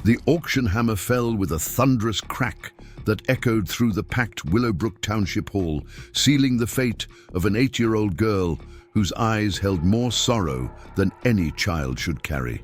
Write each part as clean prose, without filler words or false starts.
The auction hammer fell with a thunderous crack that echoed through the packed Willowbrook Township hall, sealing the fate of an 8-year-old girl whose eyes held more sorrow than any child should carry.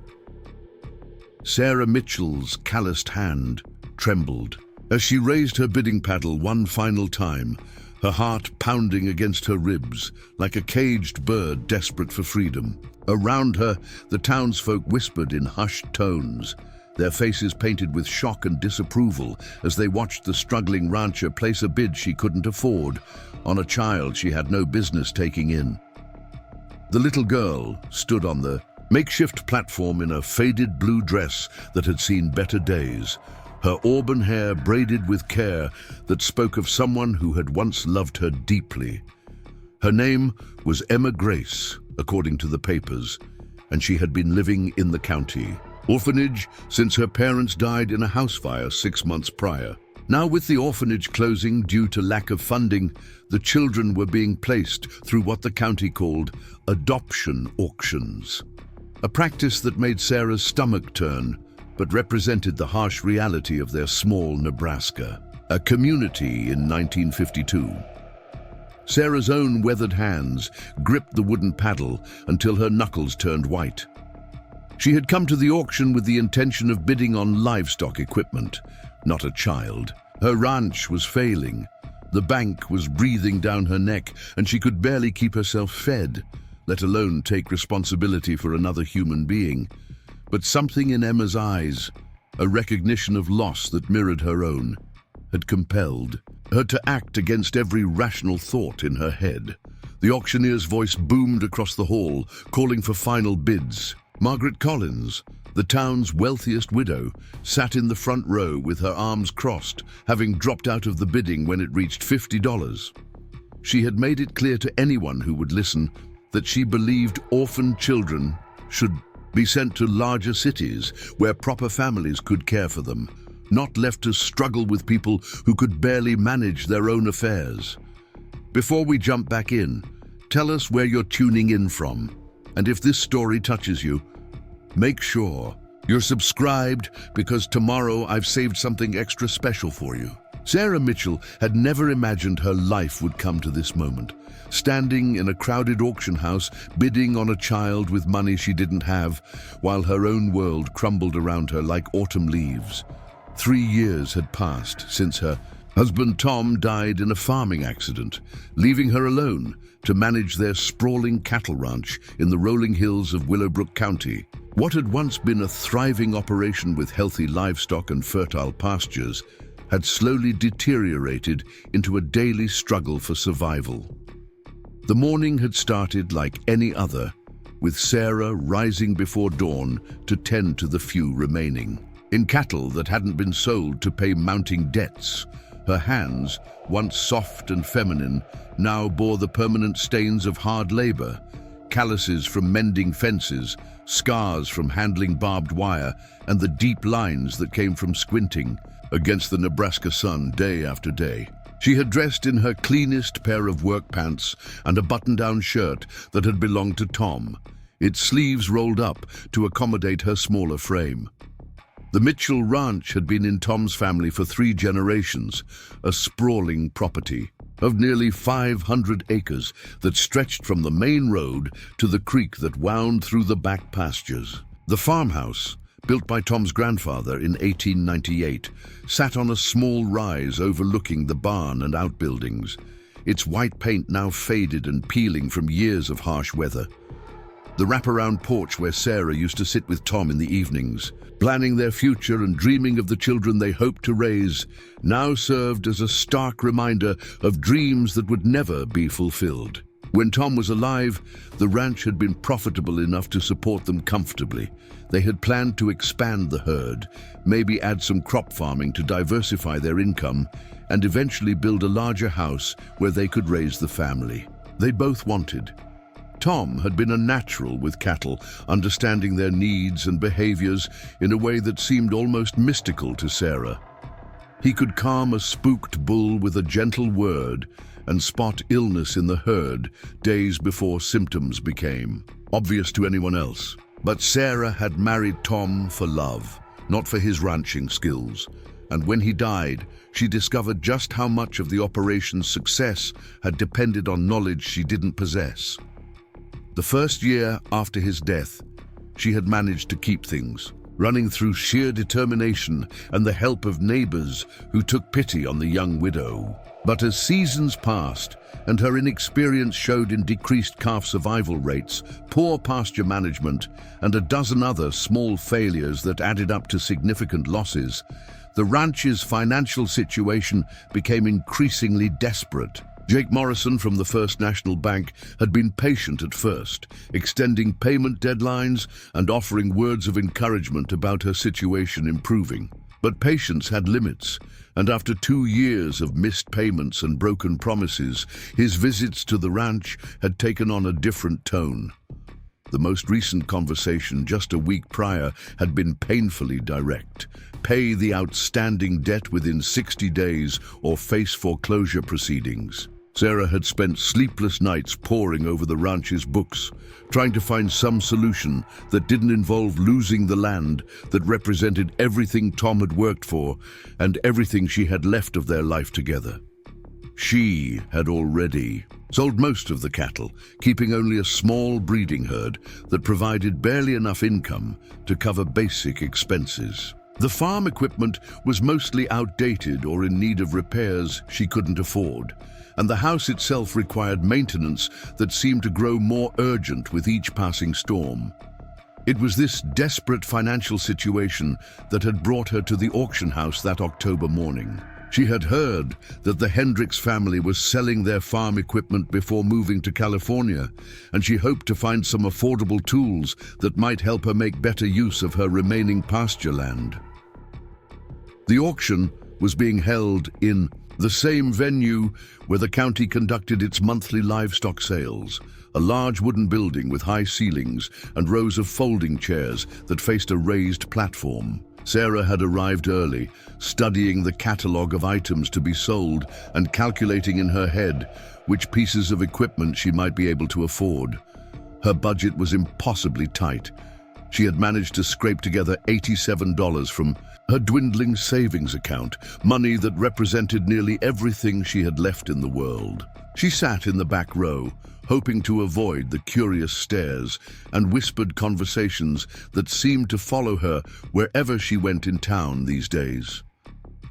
Sarah Mitchell's calloused hand trembled as she raised her bidding paddle one final time, her heart pounding against her ribs like a caged bird desperate for freedom. Around her, the townsfolk whispered in hushed tones, their faces painted with shock and disapproval as they watched the struggling rancher place a bid she couldn't afford on a child she had no business taking in. The little girl stood on the makeshift platform in a faded blue dress that had seen better days, her auburn hair braided with care that spoke of someone who had once loved her deeply. Her name was Emma Grace, according to the papers, and she had been living in the county orphanage since her parents died in a house fire 6 months prior. Now, with the orphanage closing due to lack of funding, the children were being placed through what the county called adoption auctions, a practice that made Sarah's stomach turn, but represented the harsh reality of their small Nebraska, a community in 1952. Sarah's own weathered hands gripped the wooden paddle until her knuckles turned white. She had come to the auction with the intention of bidding on livestock equipment, not a child. Her ranch was failing. The bank was breathing down her neck, and she could barely keep herself fed, let alone take responsibility for another human being. But something in Emma's eyes, a recognition of loss that mirrored her own, had compelled her to act against every rational thought in her head. The auctioneer's voice boomed across the hall, calling for final bids. Margaret Collins, the town's wealthiest widow, sat in the front row with her arms crossed, having dropped out of the bidding when it reached $50. She had made it clear to anyone who would listen that she believed orphan children should be sent to larger cities where proper families could care for them, not left to struggle with people who could barely manage their own affairs. Before we jump back in, tell us where you're tuning in from, and if this story touches you, make sure you're subscribed, because tomorrow I've saved something extra special for you. Sarah Mitchell had never imagined her life would come to this moment, standing in a crowded auction house, bidding on a child with money she didn't have, while her own world crumbled around her like autumn leaves. 3 years had passed since her husband Tom died in a farming accident, leaving her alone to manage their sprawling cattle ranch in the rolling hills of Willowbrook County. What had once been a thriving operation with healthy livestock and fertile pastures had slowly deteriorated into a daily struggle for survival. The morning had started like any other, with Sarah rising before dawn to tend to the few remaining. In cattle that hadn't been sold to pay mounting debts, her hands, once soft and feminine, now bore the permanent stains of hard labor, calluses from mending fences, scars from handling barbed wire, and the deep lines that came from squinting against the Nebraska sun day after day. She had dressed in her cleanest pair of work pants and a button-down shirt that had belonged to Tom, its sleeves rolled up to accommodate her smaller frame. The Mitchell Ranch had been in Tom's family for 3 generations, a sprawling property of nearly 500 acres that stretched from the main road to the creek that wound through the back pastures. The farmhouse, built by Tom's grandfather in 1898, sat on a small rise overlooking the barn and outbuildings, its white paint now faded and peeling from years of harsh weather. The wraparound porch where Sarah used to sit with Tom in the evenings, planning their future and dreaming of the children they hoped to raise, now served as a stark reminder of dreams that would never be fulfilled. When Tom was alive, the ranch had been profitable enough to support them comfortably. They had planned to expand the herd, maybe add some crop farming to diversify their income, and eventually build a larger house where they could raise the family they both wanted. Tom had been a natural with cattle, understanding their needs and behaviors in a way that seemed almost mystical to Sarah. He could calm a spooked bull with a gentle word and spot illness in the herd days before symptoms became obvious to anyone else. But Sarah had married Tom for love, not for his ranching skills. And when he died, she discovered just how much of the operation's success had depended on knowledge she didn't possess. The first year after his death, she had managed to keep things, running through sheer determination and the help of neighbors who took pity on the young widow. But as seasons passed and her inexperience showed in decreased calf survival rates, poor pasture management, and a dozen other small failures that added up to significant losses, the ranch's financial situation became increasingly desperate. Jake Morrison from the First National Bank had been patient at first, extending payment deadlines and offering words of encouragement about her situation improving. But patience had limits, and after 2 years of missed payments and broken promises, his visits to the ranch had taken on a different tone. The most recent conversation just a week prior had been painfully direct. Pay the outstanding debt within 60 days or face foreclosure proceedings. Sarah had spent sleepless nights poring over the ranch's books, trying to find some solution that didn't involve losing the land that represented everything Tom had worked for and everything she had left of their life together. She had already sold most of the cattle, keeping only a small breeding herd that provided barely enough income to cover basic expenses. The farm equipment was mostly outdated or in need of repairs she couldn't afford, and the house itself required maintenance that seemed to grow more urgent with each passing storm. It was this desperate financial situation that had brought her to the auction house that October morning. She had heard that the Hendricks family was selling their farm equipment before moving to California, and she hoped to find some affordable tools that might help her make better use of her remaining pasture land. The auction was being held in the same venue where the county conducted its monthly livestock sales, a large wooden building with high ceilings and rows of folding chairs that faced a raised platform. Sarah had arrived early, studying the catalogue of items to be sold and calculating in her head which pieces of equipment she might be able to afford. Her budget was impossibly tight. She had managed to scrape together $87 from her dwindling savings account, money that represented nearly everything she had left in the world. She sat in the back row, hoping to avoid the curious stares and whispered conversations that seemed to follow her wherever she went in town these days.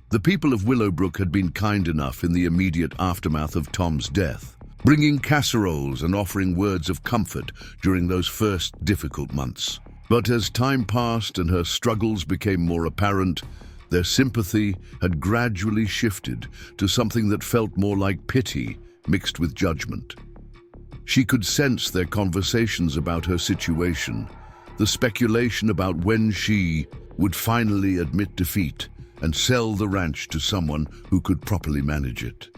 The people of Willowbrook had been kind enough in the immediate aftermath of Tom's death, bringing casseroles and offering words of comfort during those first difficult months. But as time passed and her struggles became more apparent, their sympathy had gradually shifted to something that felt more like pity mixed with judgment. She could sense their conversations about her situation, the speculation about when she would finally admit defeat and sell the ranch to someone who could properly manage it.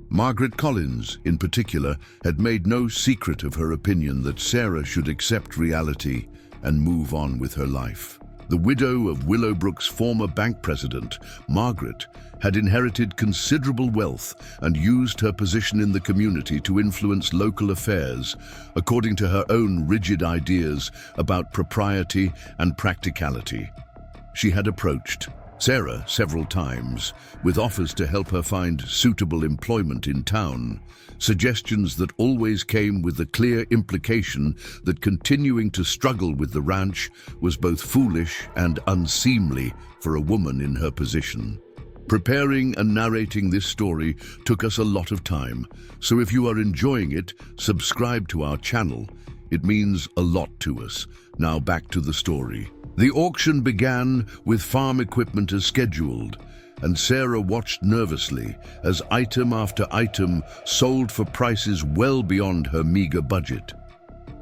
Margaret Collins, in particular, had made no secret of her opinion that Sarah should accept reality and move on with her life. The widow of Willowbrook's former bank president, Margaret, had inherited considerable wealth and used her position in the community to influence local affairs, according to her own rigid ideas about propriety and practicality. She had approached Sarah several times with offers to help her find suitable employment in town, suggestions that always came with the clear implication that continuing to struggle with the ranch was both foolish and unseemly for a woman in her position. Preparing and narrating this story took us a lot of time, so if you are enjoying it, subscribe to our channel. It means a lot to us. Now back to the story. The auction began with farm equipment as scheduled, and Sarah watched nervously as item after item sold for prices well beyond her meager budget.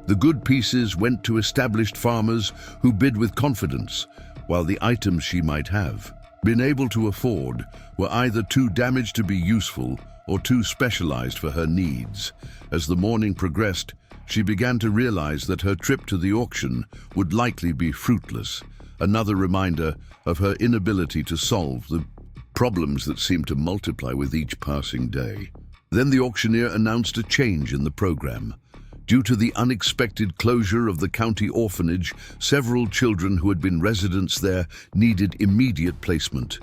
The good pieces went to established farmers who bid with confidence, while the items she might have been able to afford were either too damaged to be useful or too specialized for her needs. As the morning progressed, she began to realize that her trip to the auction would likely be fruitless, another reminder of her inability to solve the problems that seemed to multiply with each passing day. Then the auctioneer announced a change in the program. Due to the unexpected closure of the county orphanage, several children who had been residents there needed immediate placement.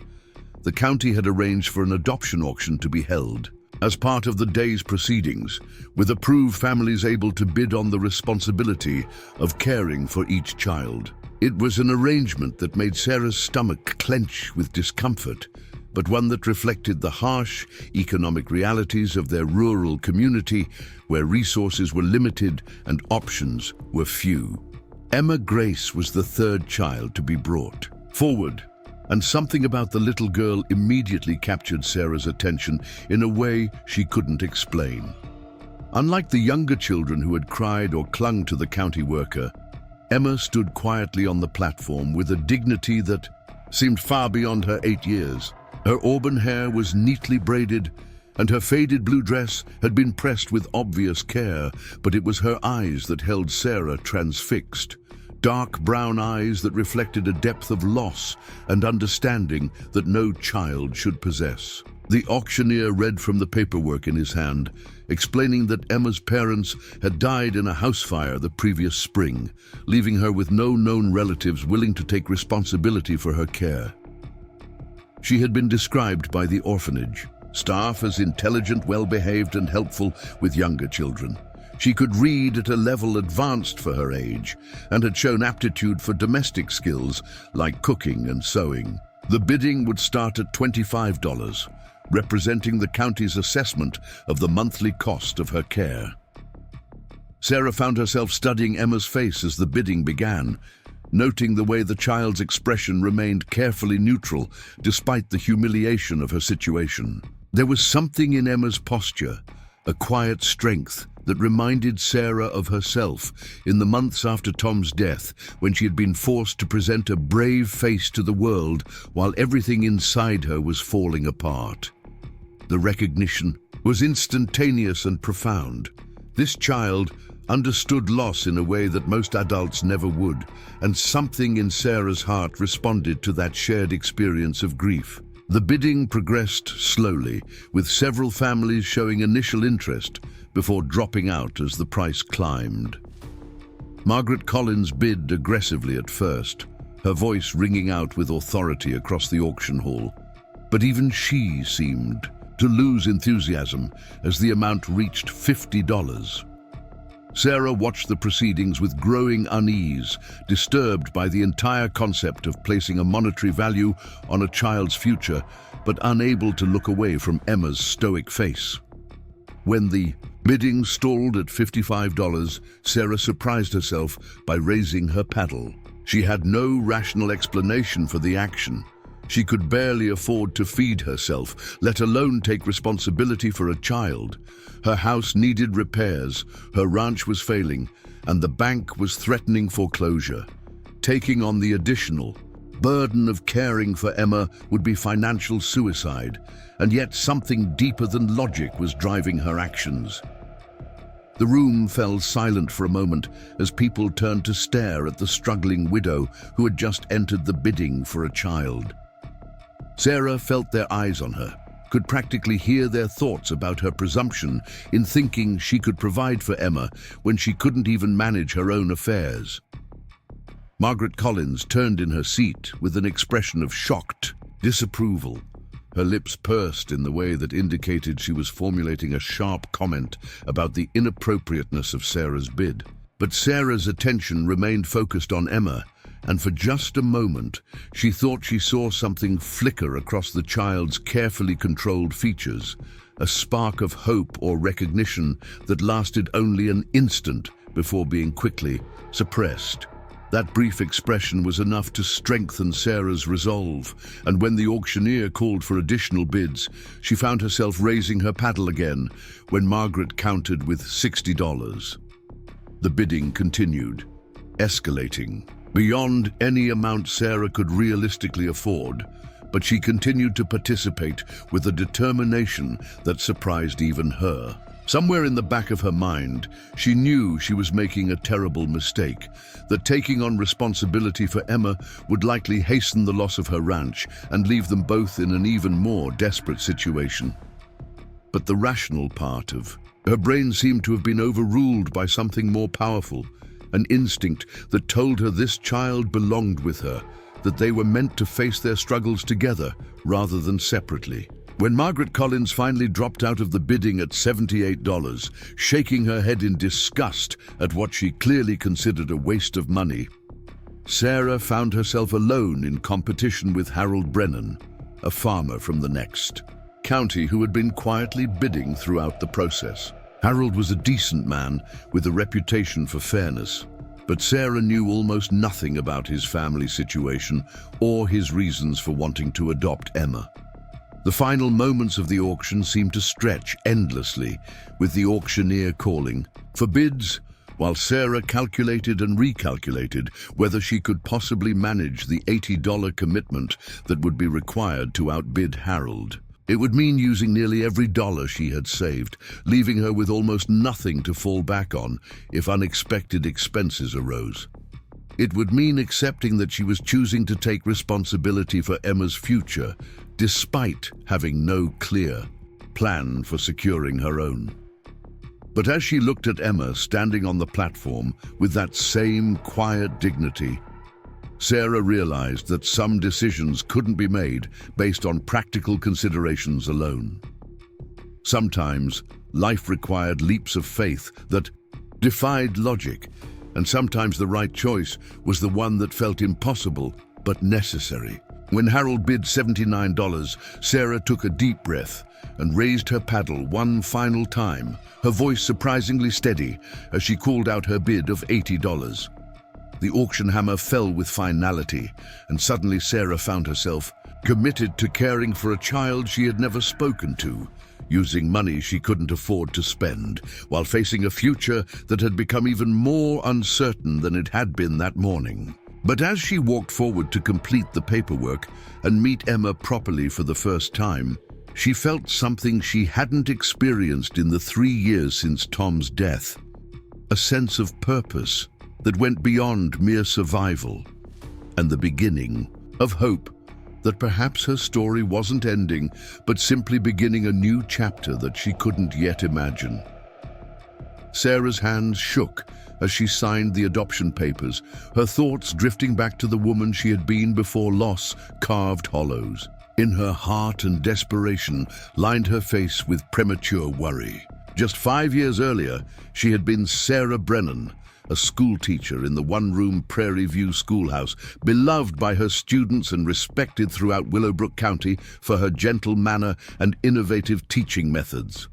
The county had arranged for an adoption auction to be held. As part of the day's proceedings, with approved families able to bid on the responsibility of caring for each child. It was an arrangement that made Sarah's stomach clench with discomfort, but one that reflected the harsh economic realities of their rural community, where resources were limited and options were few. Emma Grace was the third child to be brought forward, and something about the little girl immediately captured Sarah's attention in a way she couldn't explain. Unlike the younger children who had cried or clung to the county worker, Emma stood quietly on the platform with a dignity that seemed far beyond her 8 years. Her auburn hair was neatly braided, and her faded blue dress had been pressed with obvious care, but it was her eyes that held Sarah transfixed. Dark brown eyes that reflected a depth of loss and understanding that no child should possess. The auctioneer read from the paperwork in his hand, explaining that Emma's parents had died in a house fire the previous spring, leaving her with no known relatives willing to take responsibility for her care. She had been described by the orphanage staff as intelligent, well-behaved, and helpful with younger children. She could read at a level advanced for her age and had shown aptitude for domestic skills like cooking and sewing. The bidding would start at $25, representing the county's assessment of the monthly cost of her care. Sarah found herself studying Emma's face as the bidding began, noting the way the child's expression remained carefully neutral despite the humiliation of her situation. There was something in Emma's posture, a quiet strength that reminded Sarah of herself in the months after Tom's death, when she had been forced to present a brave face to the world while everything inside her was falling apart. The recognition was instantaneous and profound. This child understood loss in a way that most adults never would, and something in Sarah's heart responded to that shared experience of grief. The bidding progressed slowly, with several families showing initial interest before dropping out as the price climbed. Margaret Collins bid aggressively at first, her voice ringing out with authority across the auction hall. But even she seemed to lose enthusiasm as the amount reached $50. Sarah watched the proceedings with growing unease, disturbed by the entire concept of placing a monetary value on a child's future, but unable to look away from Emma's stoic face. When the bidding stalled at $55, Sarah surprised herself by raising her paddle. She had no rational explanation for the action. She could barely afford to feed herself, let alone take responsibility for a child. Her house needed repairs, her ranch was failing, and the bank was threatening foreclosure. Taking on the additional burden of caring for Emma would be financial suicide, and yet something deeper than logic was driving her actions. The room fell silent for a moment as people turned to stare at the struggling widow who had just entered the bidding for a child. Sarah felt their eyes on her, could practically hear their thoughts about her presumption in thinking she could provide for Emma when she couldn't even manage her own affairs. Margaret Collins turned in her seat with an expression of shocked disapproval. Her lips pursed in the way that indicated she was formulating a sharp comment about the inappropriateness of Sarah's bid. But Sarah's attention remained focused on Emma, and for just a moment, she thought she saw something flicker across the child's carefully controlled features, a spark of hope or recognition that lasted only an instant before being quickly suppressed. That brief expression was enough to strengthen Sarah's resolve, and when the auctioneer called for additional bids, she found herself raising her paddle again when Margaret countered with $60. The bidding continued, escalating beyond any amount Sarah could realistically afford, but she continued to participate with a determination that surprised even her. Somewhere in the back of her mind, she knew she was making a terrible mistake, that taking on responsibility for Emma would likely hasten the loss of her ranch and leave them both in an even more desperate situation. But the rational part of Her brain seemed to have been overruled by something more powerful, an instinct that told her this child belonged with her, that they were meant to face their struggles together rather than separately. When Margaret Collins finally dropped out of the bidding at $78, shaking her head in disgust at what she clearly considered a waste of money, Sarah found herself alone in competition with Harold Brennan, a farmer from the next county who had been quietly bidding throughout the process. Harold was a decent man with a reputation for fairness, but Sarah knew almost nothing about his family situation or his reasons for wanting to adopt Emma. The final moments of the auction seemed to stretch endlessly, with the auctioneer calling for bids, while Sarah calculated and recalculated whether she could possibly manage the $80 commitment that would be required to outbid Harold. It would mean using nearly every dollar she had saved, leaving her with almost nothing to fall back on if unexpected expenses arose. It would mean accepting that she was choosing to take responsibility for Emma's future, despite having no clear plan for securing her own. But as she looked at Emma standing on the platform with that same quiet dignity, Sarah realized that some decisions couldn't be made based on practical considerations alone. Sometimes life required leaps of faith that defied logic, and sometimes the right choice was the one that felt impossible but necessary. When Harold bid $79, Sarah took a deep breath and raised her paddle one final time, her voice surprisingly steady as she called out her bid of $80. The auction hammer fell with finality, and suddenly Sarah found herself committed to caring for a child she had never spoken to, using money she couldn't afford to spend, while facing a future that had become even more uncertain than it had been that morning. But as she walked forward to complete the paperwork and meet Emma properly for the first time, she felt something she hadn't experienced in the 3 years since Tom's death, a sense of purpose that went beyond mere survival, and the beginning of hope that perhaps her story wasn't ending, but simply beginning a new chapter that she couldn't yet imagine. Sarah's hands shook as she signed the adoption papers, her thoughts drifting back to the woman she had been before loss carved hollows in her heart, and desperation lined her face with premature worry. Just 5 years earlier, she had been Sarah Brennan, a school teacher in the one-room Prairie View schoolhouse, beloved by her students and respected throughout Willowbrook County for her gentle manner and innovative teaching methods.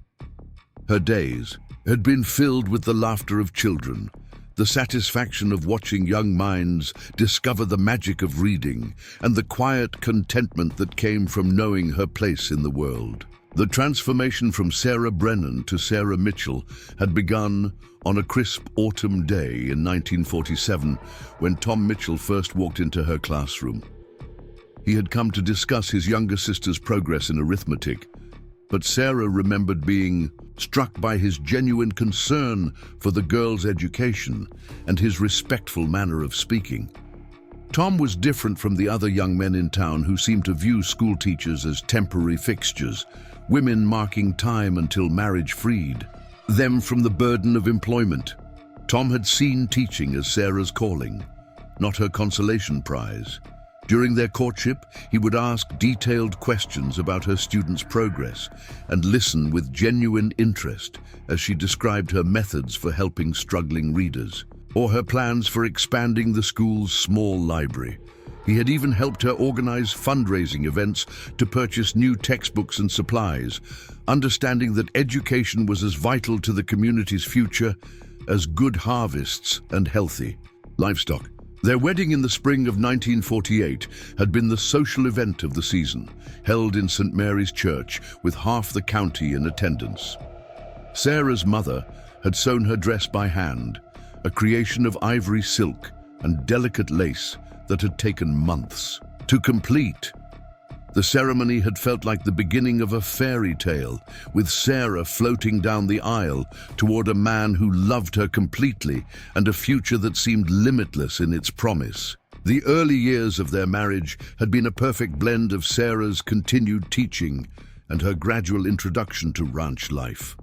Her days had been filled with the laughter of children, the satisfaction of watching young minds discover the magic of reading, and the quiet contentment that came from knowing her place in the world. The transformation from Sarah Brennan to Sarah Mitchell had begun on a crisp autumn day in 1947 when Tom Mitchell first walked into her classroom. He had come to discuss his younger sister's progress in arithmetic, but Sarah remembered being struck by his genuine concern for the girl's education and his respectful manner of speaking. Tom was different from the other young men in town who seemed to view school teachers as temporary fixtures, women marking time until marriage freed them from the burden of employment. Tom had seen teaching as Sarah's calling, not her consolation prize. During their courtship, he would ask detailed questions about her students' progress and listen with genuine interest as she described her methods for helping struggling readers, or her plans for expanding the school's small library. He had even helped her organize fundraising events to purchase new textbooks and supplies, understanding that education was as vital to the community's future as good harvests and healthy livestock. Their wedding in the spring of 1948 had been the social event of the season, held in St. Mary's Church with half the county in attendance. Sarah's mother had sewn her dress by hand, a creation of ivory silk and delicate lace that had taken months to complete. The ceremony had felt like the beginning of a fairy tale, with Sarah floating down the aisle toward a man who loved her completely and a future that seemed limitless in its promise. The early years of their marriage had been a perfect blend of Sarah's continued teaching and her gradual introduction to ranch life.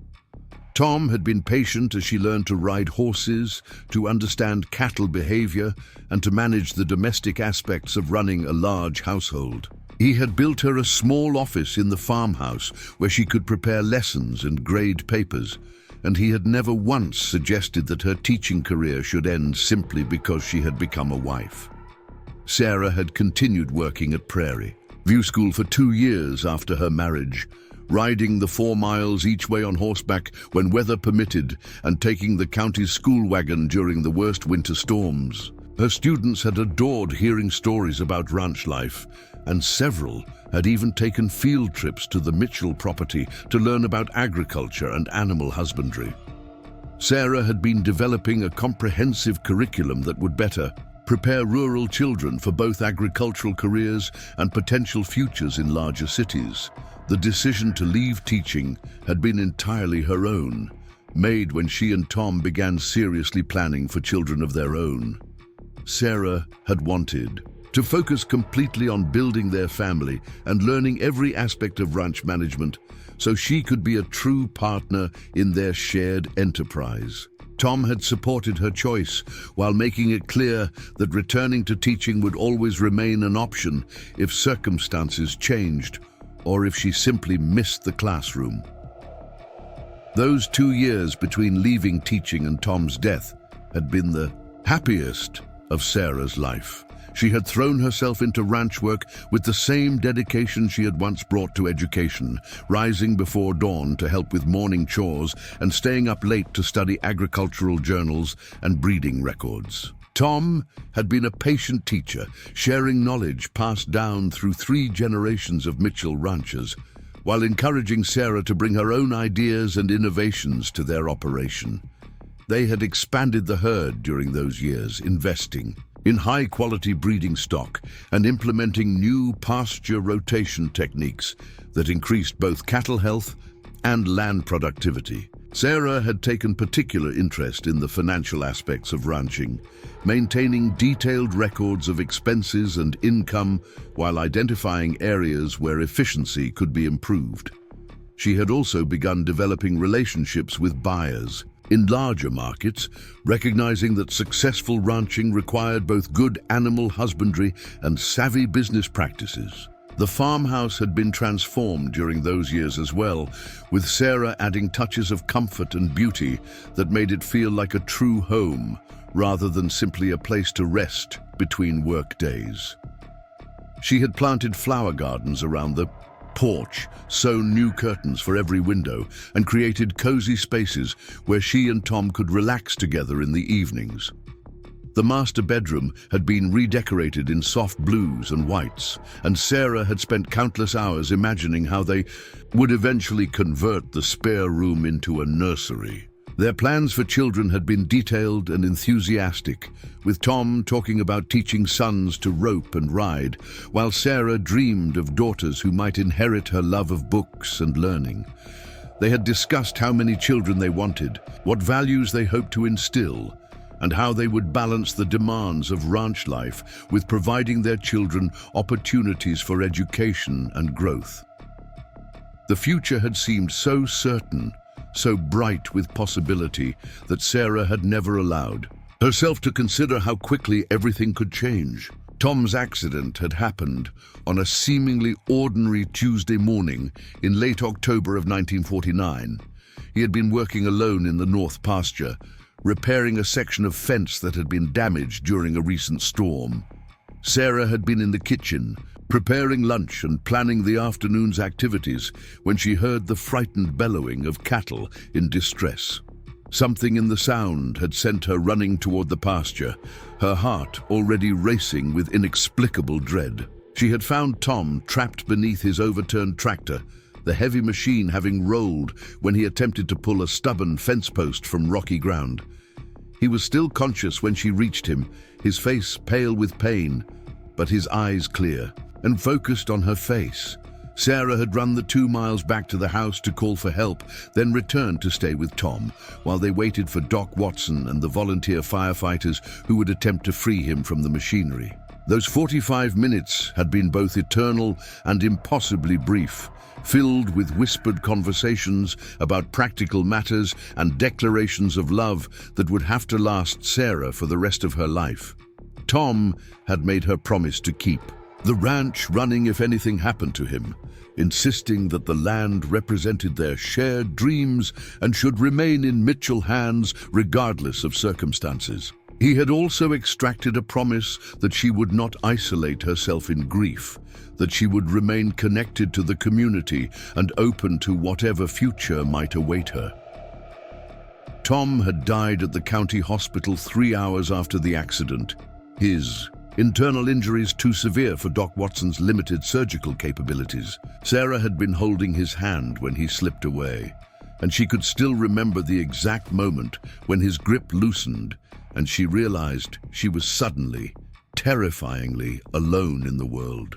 Tom had been patient as she learned to ride horses, to understand cattle behavior, and to manage the domestic aspects of running a large household. He had built her a small office in the farmhouse where she could prepare lessons and grade papers, and he had never once suggested that her teaching career should end simply because she had become a wife. Sarah had continued working at Prairie View School for 2 years after her marriage, riding the 4 miles each way on horseback when weather permitted and taking the county's school wagon during the worst winter storms. Her students had adored hearing stories about ranch life, and several had even taken field trips to the Mitchell property to learn about agriculture and animal husbandry. Sarah had been developing a comprehensive curriculum that would better prepare rural children for both agricultural careers and potential futures in larger cities. The decision to leave teaching had been entirely her own, made when she and Tom began seriously planning for children of their own. Sarah had wanted to focus completely on building their family and learning every aspect of ranch management so she could be a true partner in their shared enterprise. Tom had supported her choice while making it clear that returning to teaching would always remain an option if circumstances changed or if she simply missed the classroom. Those 2 years between leaving teaching and Tom's death had been the happiest of Sarah's life. She had thrown herself into ranch work with the same dedication she had once brought to education, rising before dawn to help with morning chores and staying up late to study agricultural journals and breeding records. Tom had been a patient teacher, sharing knowledge passed down through 3 generations of Mitchell ranchers, while encouraging Sarah to bring her own ideas and innovations to their operation. They had expanded the herd during those years, investing in high-quality breeding stock and implementing new pasture rotation techniques that increased both cattle health and land productivity. Sarah had taken particular interest in the financial aspects of ranching, maintaining detailed records of expenses and income while identifying areas where efficiency could be improved. She had also begun developing relationships with buyers in larger markets, recognizing that successful ranching required both good animal husbandry and savvy business practices. The farmhouse had been transformed during those years as well, with Sarah adding touches of comfort and beauty that made it feel like a true home, rather than simply a place to rest between work days. She had planted flower gardens around the porch, sewn new curtains for every window, and created cozy spaces where she and Tom could relax together in the evenings. The master bedroom had been redecorated in soft blues and whites, and Sarah had spent countless hours imagining how they would eventually convert the spare room into a nursery. Their plans for children had been detailed and enthusiastic, with Tom talking about teaching sons to rope and ride, while Sarah dreamed of daughters who might inherit her love of books and learning. They had discussed how many children they wanted, what values they hoped to instill, and how they would balance the demands of ranch life with providing their children opportunities for education and growth. The future had seemed so certain, so bright with possibility, that Sarah had never allowed herself to consider how quickly everything could change. Tom's accident had happened on a seemingly ordinary Tuesday morning in late October of 1949. He had been working alone in the north pasture, repairing a section of fence that had been damaged during a recent storm. Sarah had been in the kitchen, preparing lunch and planning the afternoon's activities when she heard the frightened bellowing of cattle in distress. Something in the sound had sent her running toward the pasture, her heart already racing with inexplicable dread. She had found Tom trapped beneath his overturned tractor, the heavy machine having rolled when he attempted to pull a stubborn fence post from rocky ground. He was still conscious when she reached him, his face pale with pain, but his eyes clear and focused on her face. Sarah had run the 2 miles back to the house to call for help, then returned to stay with Tom while they waited for Doc Watson and the volunteer firefighters who would attempt to free him from the machinery. Those 45 minutes had been both eternal and impossibly brief, filled with whispered conversations about practical matters and declarations of love that would have to last Sarah for the rest of her life. Tom had made her promise to keep the ranch running if anything happened to him, insisting that the land represented their shared dreams and should remain in Mitchell hands regardless of circumstances. He had also extracted a promise that she would not isolate herself in grief, that she would remain connected to the community and open to whatever future might await her. Tom had died at the county hospital 3 hours after the accident, his internal injuries too severe for Doc Watson's limited surgical capabilities. Sarah had been holding his hand when he slipped away, and she could still remember the exact moment when his grip loosened and she realized she was suddenly, terrifyingly alone in the world.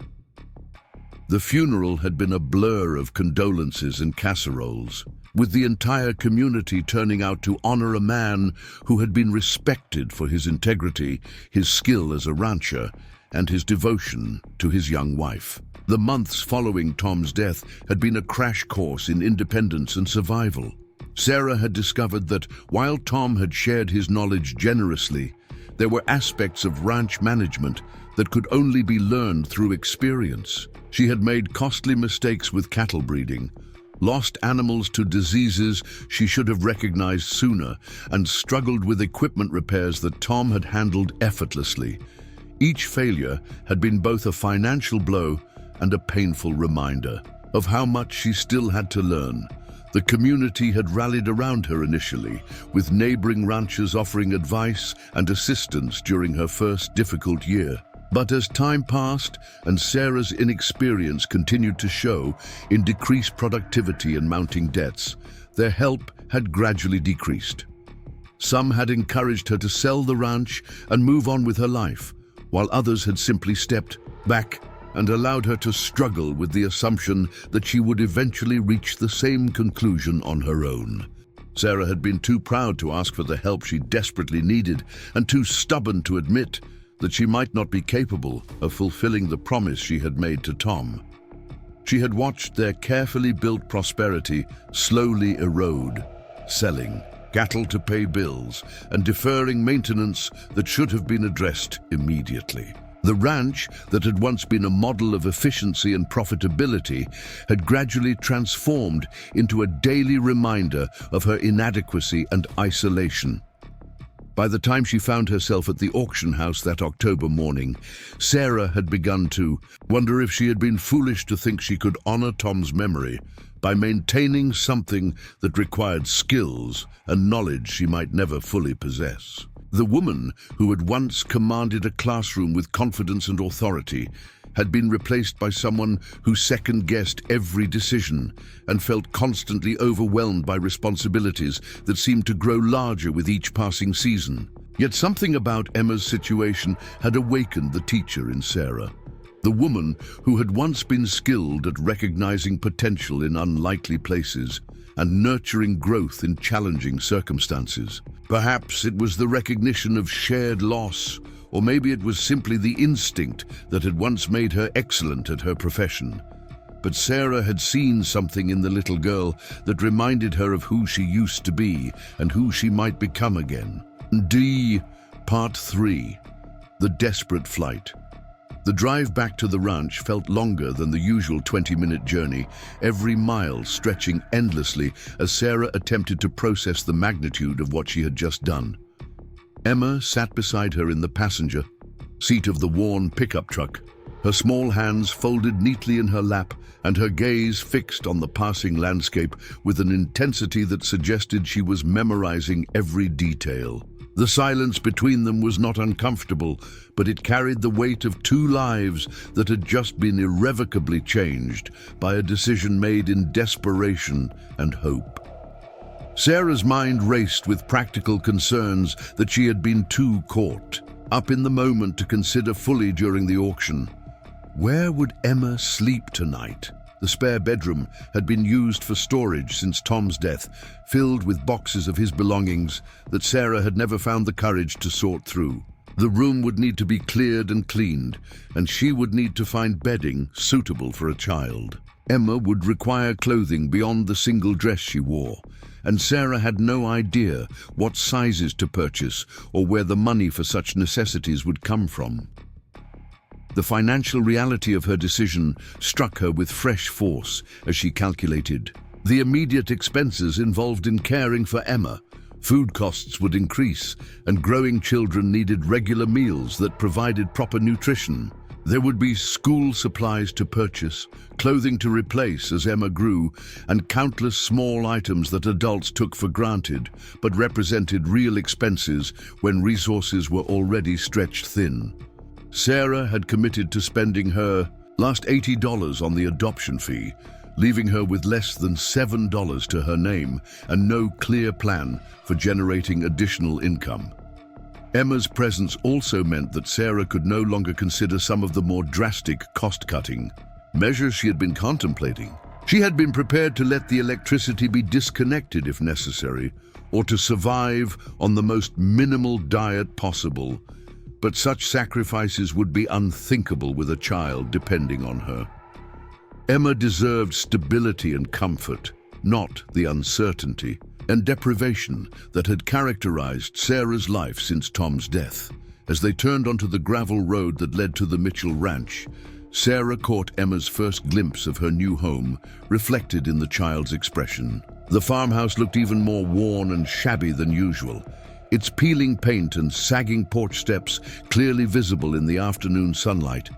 The funeral had been a blur of condolences and casseroles, with the entire community turning out to honor a man who had been respected for his integrity, his skill as a rancher, and his devotion to his young wife. The months following Tom's death had been a crash course in independence and survival. Sarah had discovered that while Tom had shared his knowledge generously, there were aspects of ranch management that could only be learned through experience. She had made costly mistakes with cattle breeding, lost animals to diseases she should have recognized sooner, and struggled with equipment repairs that Tom had handled effortlessly. Each failure had been both a financial blow and a painful reminder of how much she still had to learn. The community had rallied around her initially, with neighboring ranchers offering advice and assistance during her first difficult year. But as time passed and Sarah's inexperience continued to show in decreased productivity and mounting debts, their help had gradually decreased. Some had encouraged her to sell the ranch and move on with her life, while others had simply stepped back and allowed her to struggle with the assumption that she would eventually reach the same conclusion on her own. Sarah had been too proud to ask for the help she desperately needed, and too stubborn to admit that she might not be capable of fulfilling the promise she had made to Tom. She had watched their carefully built prosperity slowly erode, selling cattle to pay bills and deferring maintenance that should have been addressed immediately. The ranch, that had once been a model of efficiency and profitability, had gradually transformed into a daily reminder of her inadequacy and isolation. By the time she found herself at the auction house that October morning, Sarah had begun to wonder if she had been foolish to think she could honor Tom's memory by maintaining something that required skills and knowledge she might never fully possess. The woman who had once commanded a classroom with confidence and authority had been replaced by someone who second-guessed every decision and felt constantly overwhelmed by responsibilities that seemed to grow larger with each passing season. Yet something about Emma's situation had awakened the teacher in Sarah. The woman who had once been skilled at recognizing potential in unlikely places and nurturing growth in challenging circumstances. Perhaps it was the recognition of shared loss, or maybe it was simply the instinct that had once made her excellent at her profession. But Sarah had seen something in the little girl that reminded her of who she used to be and who she might become again. Part 3. The Desperate Flight. The drive back to the ranch felt longer than the usual 20-minute journey, every mile stretching endlessly as Sarah attempted to process the magnitude of what she had just done. Emma sat beside her in the passenger seat of the worn pickup truck, her small hands folded neatly in her lap and her gaze fixed on the passing landscape with an intensity that suggested she was memorizing every detail. The silence between them was not uncomfortable, but it carried the weight of two lives that had just been irrevocably changed by a decision made in desperation and hope. Sarah's mind raced with practical concerns that she had been too caught up in the moment to consider fully during the auction. Where would Emma sleep tonight? The spare bedroom had been used for storage since Tom's death, filled with boxes of his belongings that Sarah had never found the courage to sort through. The room would need to be cleared and cleaned, and she would need to find bedding suitable for a child. Emma would require clothing beyond the single dress she wore, and Sarah had no idea what sizes to purchase or where the money for such necessities would come from. The financial reality of her decision struck her with fresh force as she calculated the immediate expenses involved in caring for Emma. Food costs would increase, and growing children needed regular meals that provided proper nutrition. There would be school supplies to purchase, clothing to replace as Emma grew, and countless small items that adults took for granted, but represented real expenses when resources were already stretched thin. Sarah had committed to spending her last $80 on the adoption fee, leaving her with less than $7 to her name and no clear plan for generating additional income. Emma's presence also meant that Sarah could no longer consider some of the more drastic cost-cutting measures she had been contemplating. She had been prepared to let the electricity be disconnected if necessary, or to survive on the most minimal diet possible, but such sacrifices would be unthinkable with a child depending on her. Emma deserved stability and comfort, not the uncertainty and deprivation that had characterized Sarah's life since Tom's death. As they turned onto the gravel road that led to the Mitchell Ranch, Sarah caught Emma's first glimpse of her new home, reflected in the child's expression. The farmhouse looked even more worn and shabby than usual, its peeling paint and sagging porch steps clearly visible in the afternoon sunlight.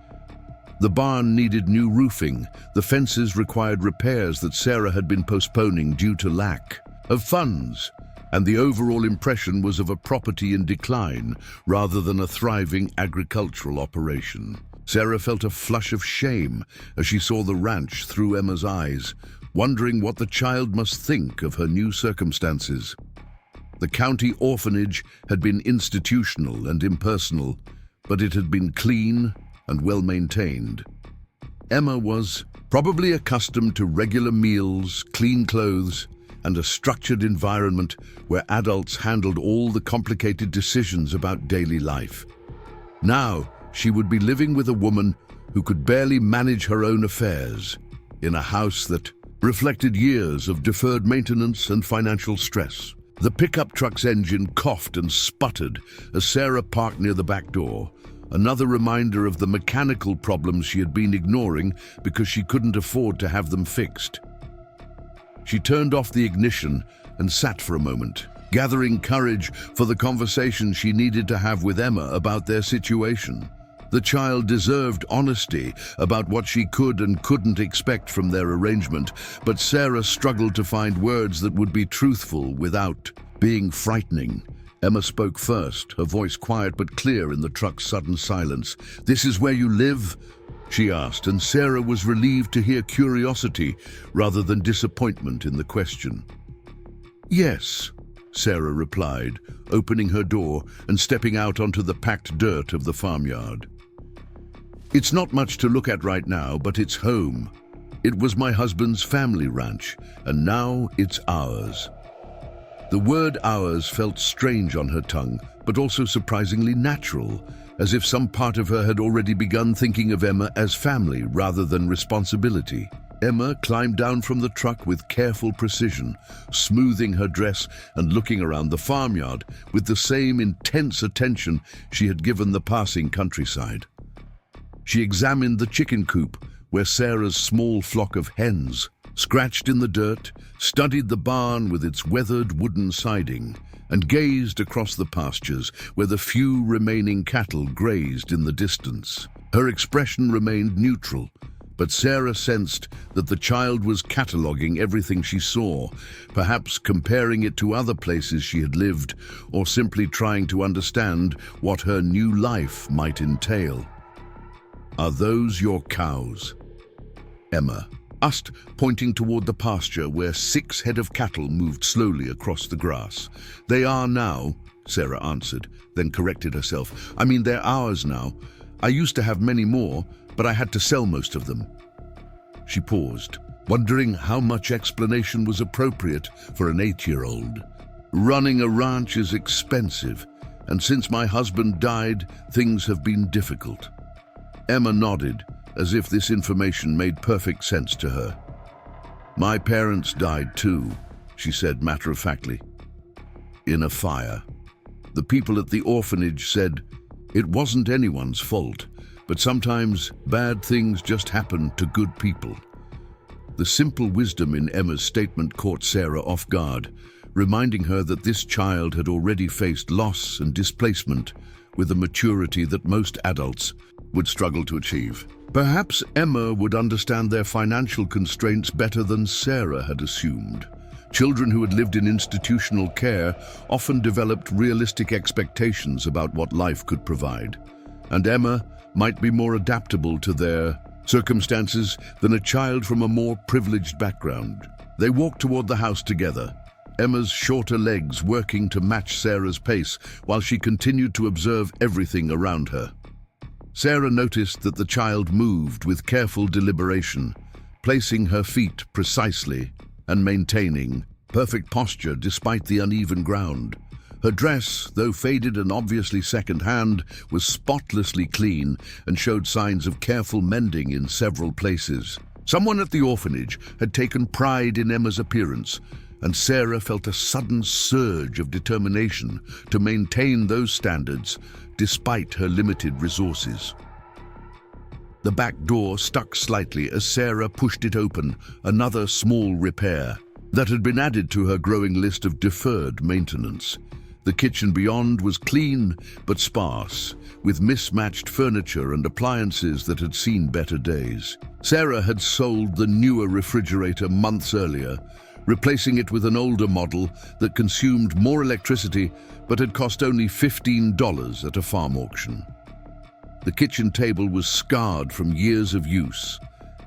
The barn needed new roofing, the fences required repairs that Sarah had been postponing due to lack of funds, and the overall impression was of a property in decline rather than a thriving agricultural operation. Sarah felt a flush of shame as she saw the ranch through Emma's eyes, wondering what the child must think of her new circumstances. The county orphanage had been institutional and impersonal, but it had been clean and well maintained. Emma was probably accustomed to regular meals, clean clothes, and a structured environment where adults handled all the complicated decisions about daily life. Now, she would be living with a woman who could barely manage her own affairs, in a house that reflected years of deferred maintenance and financial stress. The pickup truck's engine coughed and sputtered as Sarah parked near the back door, another reminder of the mechanical problems she had been ignoring because she couldn't afford to have them fixed. She turned off the ignition and sat for a moment, gathering courage for the conversation she needed to have with Emma about their situation. The child deserved honesty about what she could and couldn't expect from their arrangement, but Sarah struggled to find words that would be truthful without being frightening. Emma spoke first, her voice quiet but clear in the truck's sudden silence. "This is where you live?" she asked, and Sarah was relieved to hear curiosity rather than disappointment in the question. "Yes," Sarah replied, opening her door and stepping out onto the packed dirt of the farmyard. "It's not much to look at right now, but it's home. It was my husband's family ranch, and now it's ours." The word ours felt strange on her tongue, but also surprisingly natural, as if some part of her had already begun thinking of Emma as family rather than responsibility. Emma climbed down from the truck with careful precision, smoothing her dress and looking around the farmyard with the same intense attention she had given the passing countryside. She examined the chicken coop, where Sarah's small flock of hens scratched in the dirt, studied the barn with its weathered wooden siding, and gazed across the pastures where the few remaining cattle grazed in the distance. Her expression remained neutral, but Sarah sensed that the child was cataloguing everything she saw, perhaps comparing it to other places she had lived, or simply trying to understand what her new life might entail. "Are those your cows?" Emma asked, pointing toward the pasture where 6 head of cattle moved slowly across the grass. "They are now," Sarah answered, then corrected herself. "I mean, they're ours now. I used to have many more, but I had to sell most of them." She paused, wondering how much explanation was appropriate for an 8-year-old. Running a ranch is expensive, and since my husband died, things have been difficult." Emma nodded, as if this information made perfect sense to her. "My parents died too," she said matter-of-factly. "In a fire. The people at the orphanage said it wasn't anyone's fault, but sometimes bad things just happen to good people." The simple wisdom in Emma's statement caught Sarah off guard, reminding her that this child had already faced loss and displacement with a maturity that most adults would struggle to achieve. Perhaps Emma would understand their financial constraints better than Sarah had assumed. Children who had lived in institutional care often developed realistic expectations about what life could provide, and Emma might be more adaptable to their circumstances than a child from a more privileged background. They walked toward the house together, Emma's shorter legs working to match Sarah's pace while she continued to observe everything around her. Sarah noticed that the child moved with careful deliberation, placing her feet precisely and maintaining perfect posture despite the uneven ground. Her dress, though faded and obviously second-hand, was spotlessly clean and showed signs of careful mending in several places. Someone at the orphanage had taken pride in Emma's appearance, and Sarah felt a sudden surge of determination to maintain those standards despite her limited resources. The back door stuck slightly as Sarah pushed it open, another small repair that had been added to her growing list of deferred maintenance. The kitchen beyond was clean but sparse, with mismatched furniture and appliances that had seen better days. Sarah had sold the newer refrigerator months earlier, replacing it with an older model that consumed more electricity but had cost only $15 at a farm auction. The kitchen table was scarred from years of use,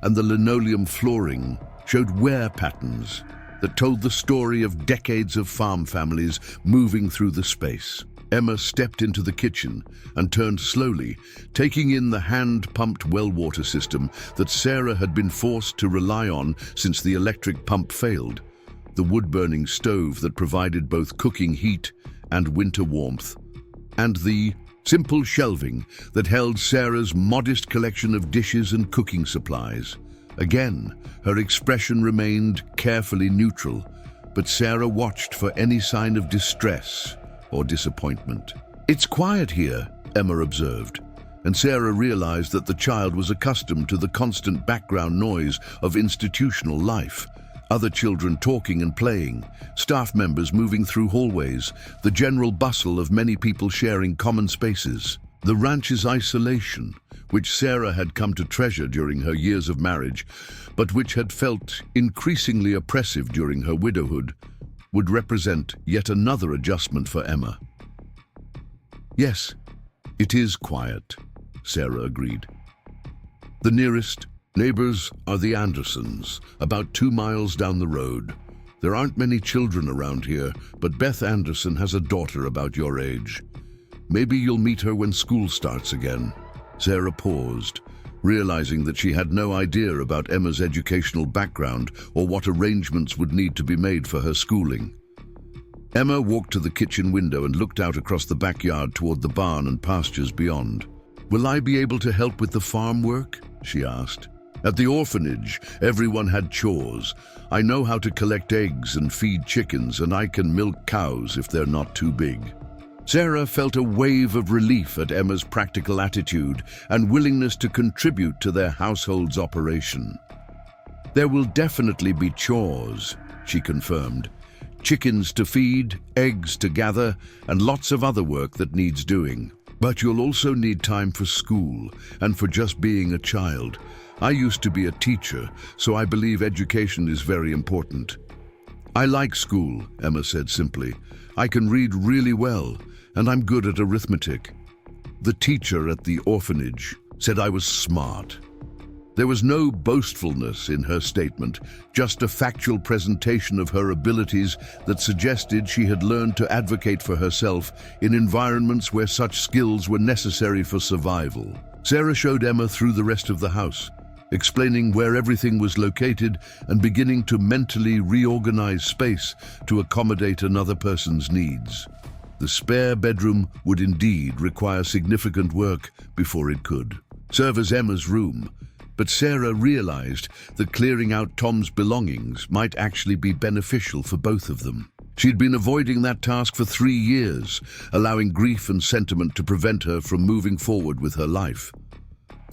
and the linoleum flooring showed wear patterns that told the story of decades of farm families moving through the space. Emma stepped into the kitchen and turned slowly, taking in the hand-pumped well water system that Sarah had been forced to rely on since the electric pump failed, the wood-burning stove that provided both cooking heat and winter warmth, and the simple shelving that held Sarah's modest collection of dishes and cooking supplies. Again, her expression remained carefully neutral, but Sarah watched for any sign of distress or disappointment. "It's quiet here," Emma observed, and Sarah realized that the child was accustomed to the constant background noise of institutional life. Other children talking and playing, staff members moving through hallways, the general bustle of many people sharing common spaces. The ranch's isolation, which Sarah had come to treasure during her years of marriage, but which had felt increasingly oppressive during her widowhood, would represent yet another adjustment for Emma. "Yes, it is quiet," Sarah agreed. "The nearest neighbors are the Andersons, about 2 miles down the road. There aren't many children around here, but Beth Anderson has a daughter about your age. Maybe you'll meet her when school starts again." Sarah paused, realizing that she had no idea about Emma's educational background or what arrangements would need to be made for her schooling. Emma walked to the kitchen window and looked out across the backyard toward the barn and pastures beyond. "Will I be able to help with the farm work?" she asked. "At the orphanage, everyone had chores. I know how to collect eggs and feed chickens, and I can milk cows if they're not too big." Sarah felt a wave of relief at Emma's practical attitude and willingness to contribute to their household's operation. "There will definitely be chores," she confirmed. "Chickens to feed, eggs to gather, and lots of other work that needs doing. But you'll also need time for school and for just being a child. I used to be a teacher, so I believe education is very important." "I like school," Emma said simply. "I can read really well, and I'm good at arithmetic." The teacher at the orphanage said I was smart. There was no boastfulness in her statement, just a factual presentation of her abilities that suggested she had learned to advocate for herself in environments where such skills were necessary for survival. Sarah showed Emma through the rest of the house, explaining where everything was located and beginning to mentally reorganize space to accommodate another person's needs. The spare bedroom would indeed require significant work before it could serve as Emma's room, but Sarah realized that clearing out Tom's belongings might actually be beneficial for both of them. She'd been avoiding that task for 3 years, allowing grief and sentiment to prevent her from moving forward with her life.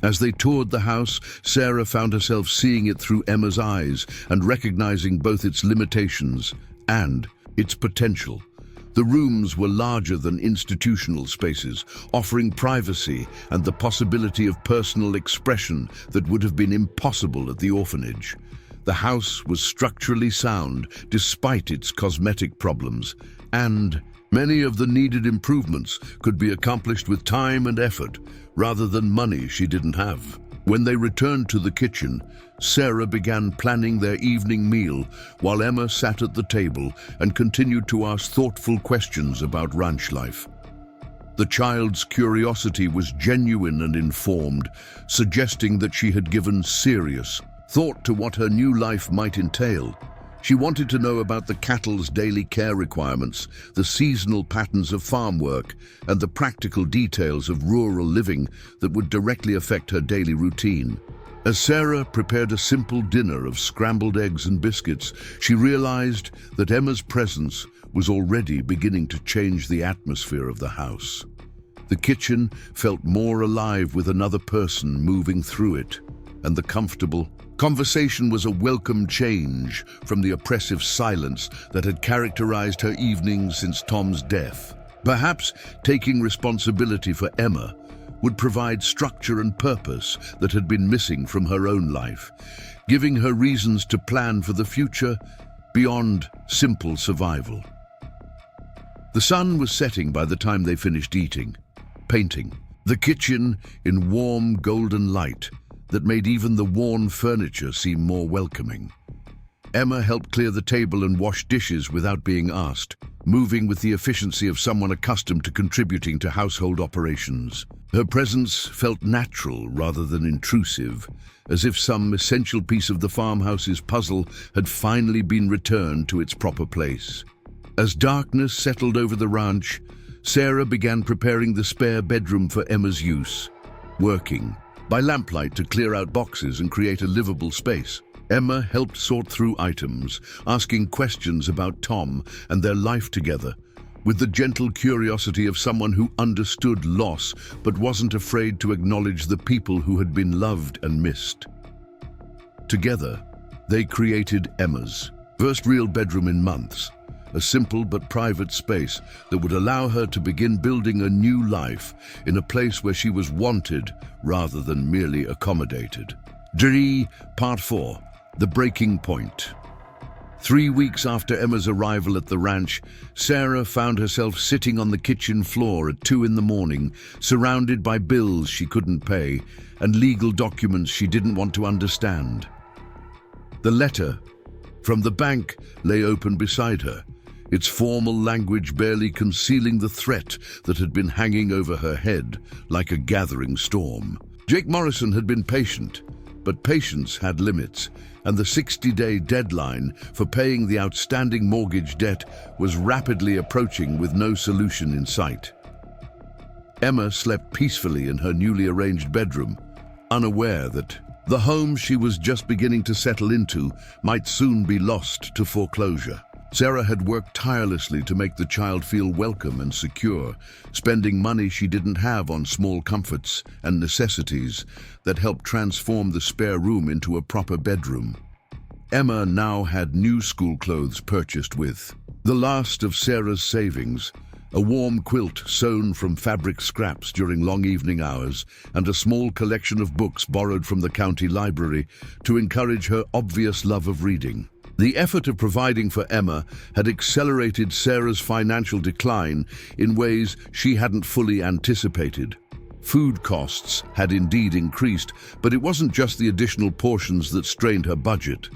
As they toured the house, Sarah found herself seeing it through Emma's eyes and recognizing both its limitations and its potential. The rooms were larger than institutional spaces, offering privacy and the possibility of personal expression that would have been impossible at the orphanage. The house was structurally sound despite its cosmetic problems, and many of the needed improvements could be accomplished with time and effort rather than money she didn't have. When they returned to the kitchen, Sarah began planning their evening meal while Emma sat at the table and continued to ask thoughtful questions about ranch life. The child's curiosity was genuine and informed, suggesting that she had given serious thought to what her new life might entail. She wanted to know about the cattle's daily care requirements, the seasonal patterns of farm work, and the practical details of rural living that would directly affect her daily routine. As Sarah prepared a simple dinner of scrambled eggs and biscuits, she realized that Emma's presence was already beginning to change the atmosphere of the house. The kitchen felt more alive with another person moving through it, and the comfortable conversation was a welcome change from the oppressive silence that had characterized her evenings since Tom's death. Perhaps taking responsibility for Emma would provide structure and purpose that had been missing from her own life, giving her reasons to plan for the future beyond simple survival. The sun was setting by the time they finished eating, painting the kitchen in warm golden light that made even the worn furniture seem more welcoming. Emma helped clear the table and wash dishes without being asked, moving with the efficiency of someone accustomed to contributing to household operations. Her presence felt natural rather than intrusive, as if some essential piece of the farmhouse's puzzle had finally been returned to its proper place. As darkness settled over the ranch, Sarah began preparing the spare bedroom for Emma's use, working by lamplight to clear out boxes and create a livable space. Emma helped sort through items, asking questions about Tom and their life together, with the gentle curiosity of someone who understood loss but wasn't afraid to acknowledge the people who had been loved and missed. Together, they created Emma's first real bedroom in months, a simple but private space that would allow her to begin building a new life in a place where she was wanted rather than merely accommodated. Part 4. The Breaking Point. 3 weeks after Emma's arrival at the ranch, Sarah found herself sitting on the kitchen floor at 2 in the morning, surrounded by bills she couldn't pay and legal documents she didn't want to understand. The letter from the bank lay open beside her, its formal language barely concealing the threat that had been hanging over her head like a gathering storm. Jake Morrison had been patient, but patience had limits, and the 60-day deadline for paying the outstanding mortgage debt was rapidly approaching with no solution in sight. Emma slept peacefully in her newly arranged bedroom, unaware that the home she was just beginning to settle into might soon be lost to foreclosure. Sarah had worked tirelessly to make the child feel welcome and secure, spending money she didn't have on small comforts and necessities that helped transform the spare room into a proper bedroom. Emma now had new school clothes purchased with the last of Sarah's savings, a warm quilt sewn from fabric scraps during long evening hours, and a small collection of books borrowed from the county library to encourage her obvious love of reading. The effort of providing for Emma had accelerated Sarah's financial decline in ways she hadn't fully anticipated. Food costs had indeed increased, but it wasn't just the additional portions that strained her budget.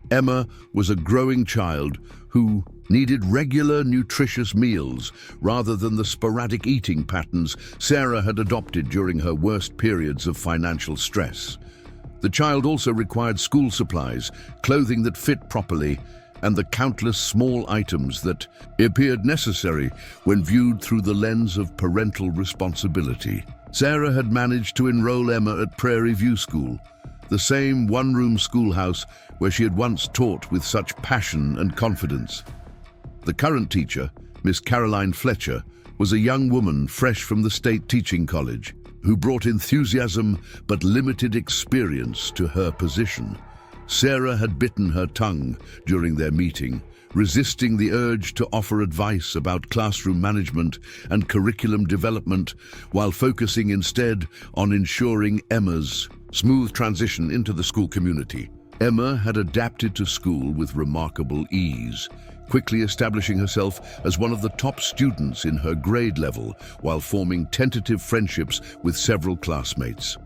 Emma was a growing child who needed regular, nutritious meals rather than the sporadic eating patterns Sarah had adopted during her worst periods of financial stress. The child also required school supplies, clothing that fit properly, and the countless small items that appeared necessary when viewed through the lens of parental responsibility. Sarah had managed to enroll Emma at Prairie View School, the same one-room schoolhouse where she had once taught with such passion and confidence. The current teacher, Miss Caroline Fletcher, was a young woman fresh from the state teaching college who brought enthusiasm but limited experience to her position. Sarah had bitten her tongue during their meeting, resisting the urge to offer advice about classroom management and curriculum development while focusing instead on ensuring Emma's smooth transition into the school community. Emma had adapted to school with remarkable ease, quickly establishing herself as one of the top students in her grade level while forming tentative friendships with several classmates.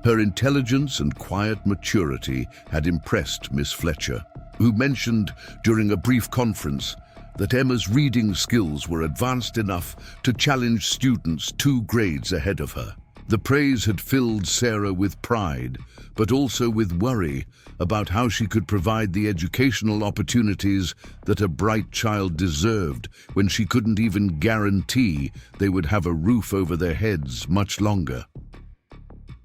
Her intelligence and quiet maturity had impressed Miss Fletcher, who mentioned during a brief conference that Emma's reading skills were advanced enough to challenge students 2 grades ahead of her. The praise had filled Sarah with pride, but also with worry about how she could provide the educational opportunities that a bright child deserved when she couldn't even guarantee they would have a roof over their heads much longer.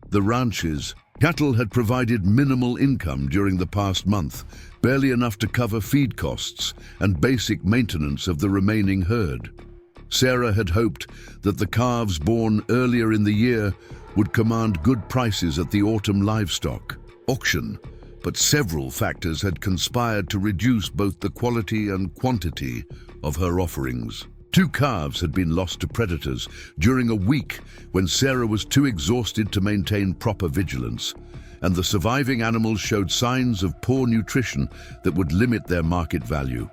The ranch's cattle had provided minimal income during the past month, barely enough to cover feed costs and basic maintenance of the remaining herd. Sarah had hoped that the calves born earlier in the year would command good prices at the autumn livestock auction, but several factors had conspired to reduce both the quality and quantity of her offerings. 2 calves had been lost to predators during a week when Sarah was too exhausted to maintain proper vigilance, and the surviving animals showed signs of poor nutrition that would limit their market value.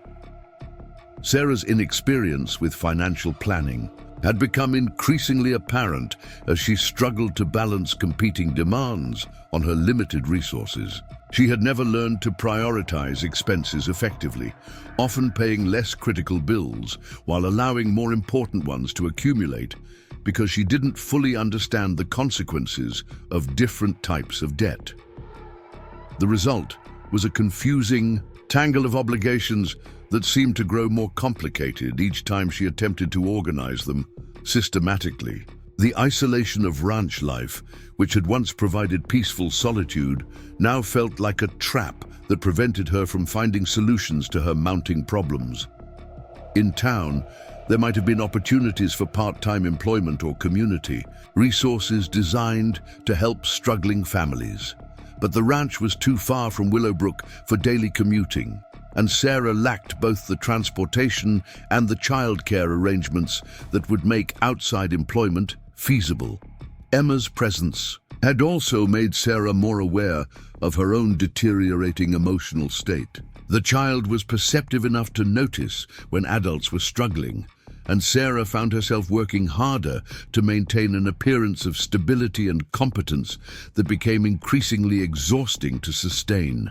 Sarah's inexperience with financial planning had become increasingly apparent as she struggled to balance competing demands on her limited resources. She had never learned to prioritize expenses effectively, often paying less critical bills while allowing more important ones to accumulate because she didn't fully understand the consequences of different types of debt. The result was a confusing tangle of obligations that seemed to grow more complicated each time she attempted to organize them systematically. The isolation of ranch life, which had once provided peaceful solitude, now felt like a trap that prevented her from finding solutions to her mounting problems. In town, there might have been opportunities for part-time employment or community, resources designed to help struggling families. But the ranch was too far from Willowbrook for daily commuting, and Sarah lacked both the transportation and the childcare arrangements that would make outside employment feasible. Emma's presence had also made Sarah more aware of her own deteriorating emotional state. The child was perceptive enough to notice when adults were struggling, and Sarah found herself working harder to maintain an appearance of stability and competence that became increasingly exhausting to sustain.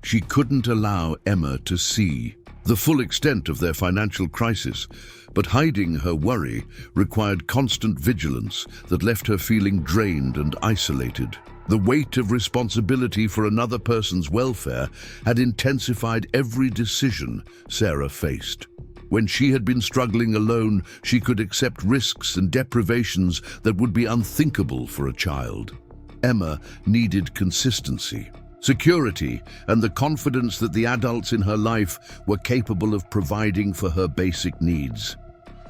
She couldn't allow Emma to see the full extent of their financial crisis, but hiding her worry required constant vigilance that left her feeling drained and isolated. The weight of responsibility for another person's welfare had intensified every decision Sarah faced. When she had been struggling alone, she could accept risks and deprivations that would be unthinkable for a child. Emma needed consistency, security, and the confidence that the adults in her life were capable of providing for her basic needs.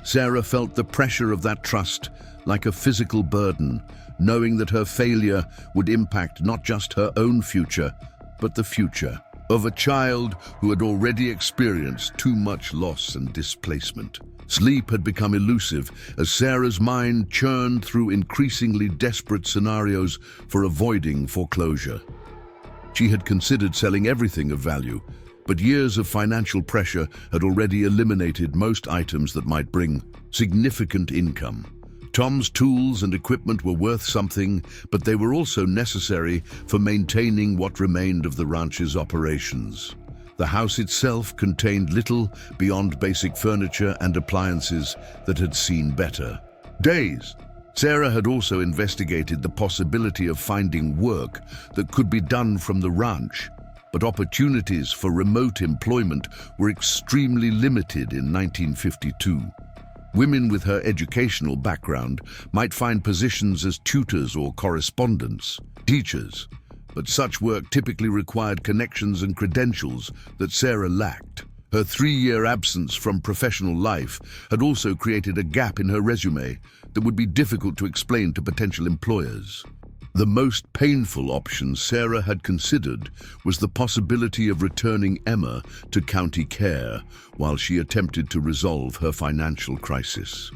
Sarah felt the pressure of that trust like a physical burden, knowing that her failure would impact not just her own future, but the future of a child who had already experienced too much loss and displacement. Sleep had become elusive as Sarah's mind churned through increasingly desperate scenarios for avoiding foreclosure. She had considered selling everything of value, but years of financial pressure had already eliminated most items that might bring significant income. Tom's tools and equipment were worth something, but they were also necessary for maintaining what remained of the ranch's operations. The house itself contained little beyond basic furniture and appliances that had seen better days. Sarah had also investigated the possibility of finding work that could be done from the ranch, but opportunities for remote employment were extremely limited in 1952. Women with her educational background might find positions as tutors or correspondents, teachers, but such work typically required connections and credentials that Sarah lacked. Her 3-year absence from professional life had also created a gap in her resume that would be difficult to explain to potential employers. The most painful option Sarah had considered was the possibility of returning Emma to county care while she attempted to resolve her financial crisis.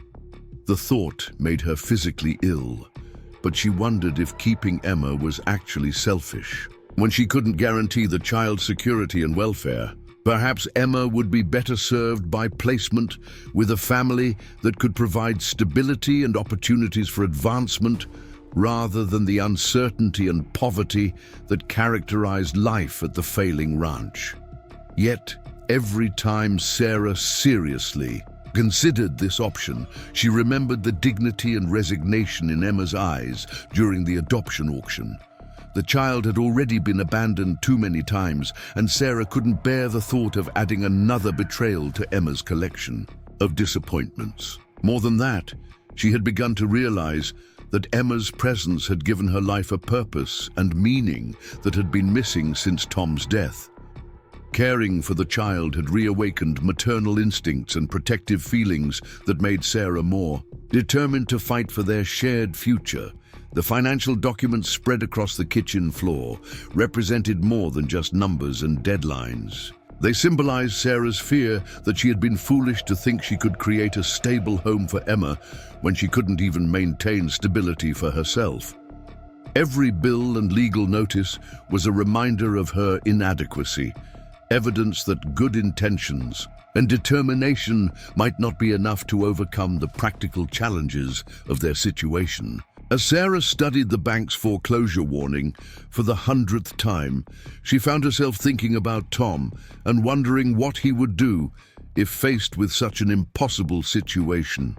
The thought made her physically ill, but she wondered if keeping Emma was actually selfish. When she couldn't guarantee the child's security and welfare, perhaps Emma would be better served by placement with a family that could provide stability and opportunities for advancement rather than the uncertainty and poverty that characterized life at the failing ranch. Yet, every time Sarah seriously considered this option, she remembered the dignity and resignation in Emma's eyes during the adoption auction. The child had already been abandoned too many times, and Sarah couldn't bear the thought of adding another betrayal to Emma's collection of disappointments. More than that, she had begun to realize that Emma's presence had given her life a purpose and meaning that had been missing since Tom's death. Caring for the child had reawakened maternal instincts and protective feelings that made Sarah more determined to fight for their shared future. The financial documents spread across the kitchen floor represented more than just numbers and deadlines. They symbolized Sarah's fear that she had been foolish to think she could create a stable home for Emma when she couldn't even maintain stability for herself. Every bill and legal notice was a reminder of her inadequacy, evidence that good intentions and determination might not be enough to overcome the practical challenges of their situation. As Sarah studied the bank's foreclosure warning for the 100th time, she found herself thinking about Tom and wondering what he would do if faced with such an impossible situation.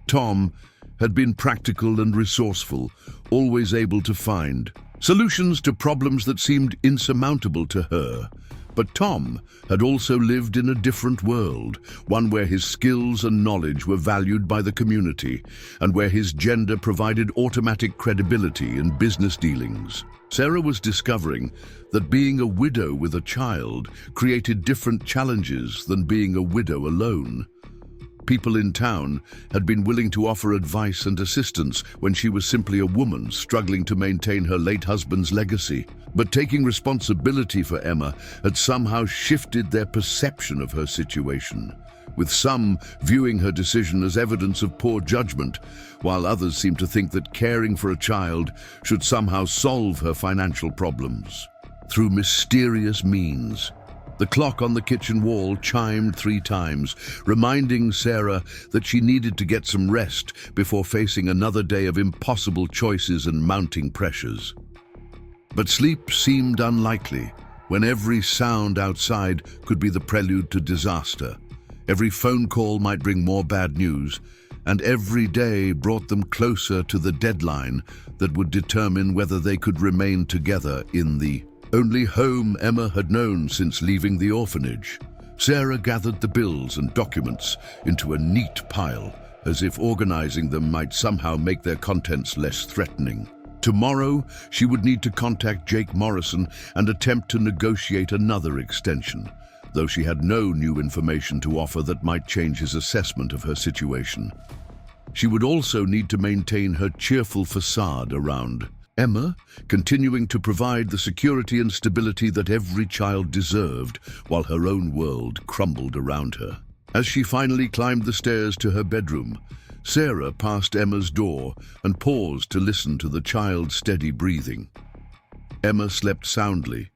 Tom had been practical and resourceful, always able to find solutions to problems that seemed insurmountable to her. But Tom had also lived in a different world, one where his skills and knowledge were valued by the community, and where his gender provided automatic credibility in business dealings. Sarah was discovering that being a widow with a child created different challenges than being a widow alone. People in town had been willing to offer advice and assistance when she was simply a woman struggling to maintain her late husband's legacy. But taking responsibility for Emma had somehow shifted their perception of her situation, with some viewing her decision as evidence of poor judgment, while others seemed to think that caring for a child should somehow solve her financial problems. Through mysterious means, the clock on the kitchen wall chimed 3 times, reminding Sarah that she needed to get some rest before facing another day of impossible choices and mounting pressures. But sleep seemed unlikely when every sound outside could be the prelude to disaster. Every phone call might bring more bad news, and every day brought them closer to the deadline that would determine whether they could remain together in the only home Emma had known since leaving the orphanage. Sarah gathered the bills and documents into a neat pile, as if organizing them might somehow make their contents less threatening. Tomorrow, she would need to contact Jake Morrison and attempt to negotiate another extension, though she had no new information to offer that might change his assessment of her situation. She would also need to maintain her cheerful facade around Emma, continuing to provide the security and stability that every child deserved while her own world crumbled around her. As she finally climbed the stairs to her bedroom, Sarah passed Emma's door and paused to listen to the child's steady breathing. Emma slept soundly,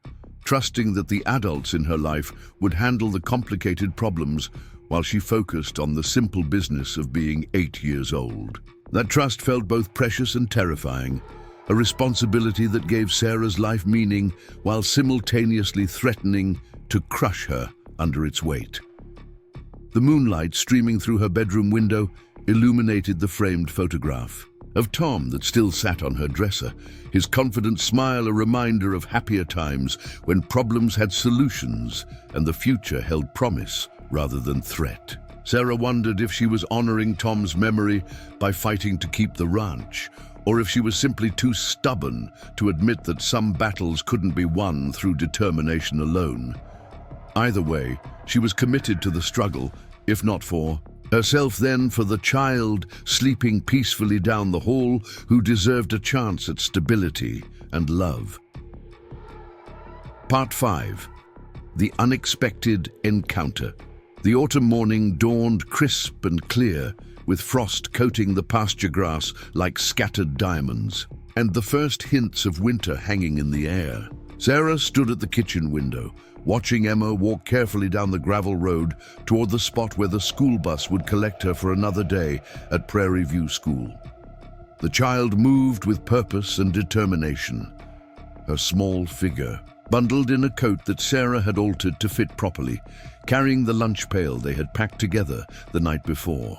trusting that the adults in her life would handle the complicated problems while she focused on the simple business of being 8 years old. That trust felt both precious and terrifying, a responsibility that gave Sarah's life meaning while simultaneously threatening to crush her under its weight. The moonlight streaming through her bedroom window illuminated the framed photograph. of Tom that still sat on her dresser, his confident smile a reminder of happier times when problems had solutions and the future held promise rather than threat. Sarah wondered if she was honoring Tom's memory by fighting to keep the ranch, or if she was simply too stubborn to admit that some battles couldn't be won through determination alone. Either way, she was committed to the struggle, if not for herself, then for the child sleeping peacefully down the hall who deserved a chance at stability and love. Part 5. The Unexpected Encounter. The autumn morning dawned crisp and clear, with frost coating the pasture grass like scattered diamonds, and the first hints of winter hanging in the air. Sarah stood at the kitchen window, watching Emma walk carefully down the gravel road toward the spot where the school bus would collect her for another day at Prairie View School. The child moved with purpose and determination, her small figure bundled in a coat that Sarah had altered to fit properly, carrying the lunch pail they had packed together the night before.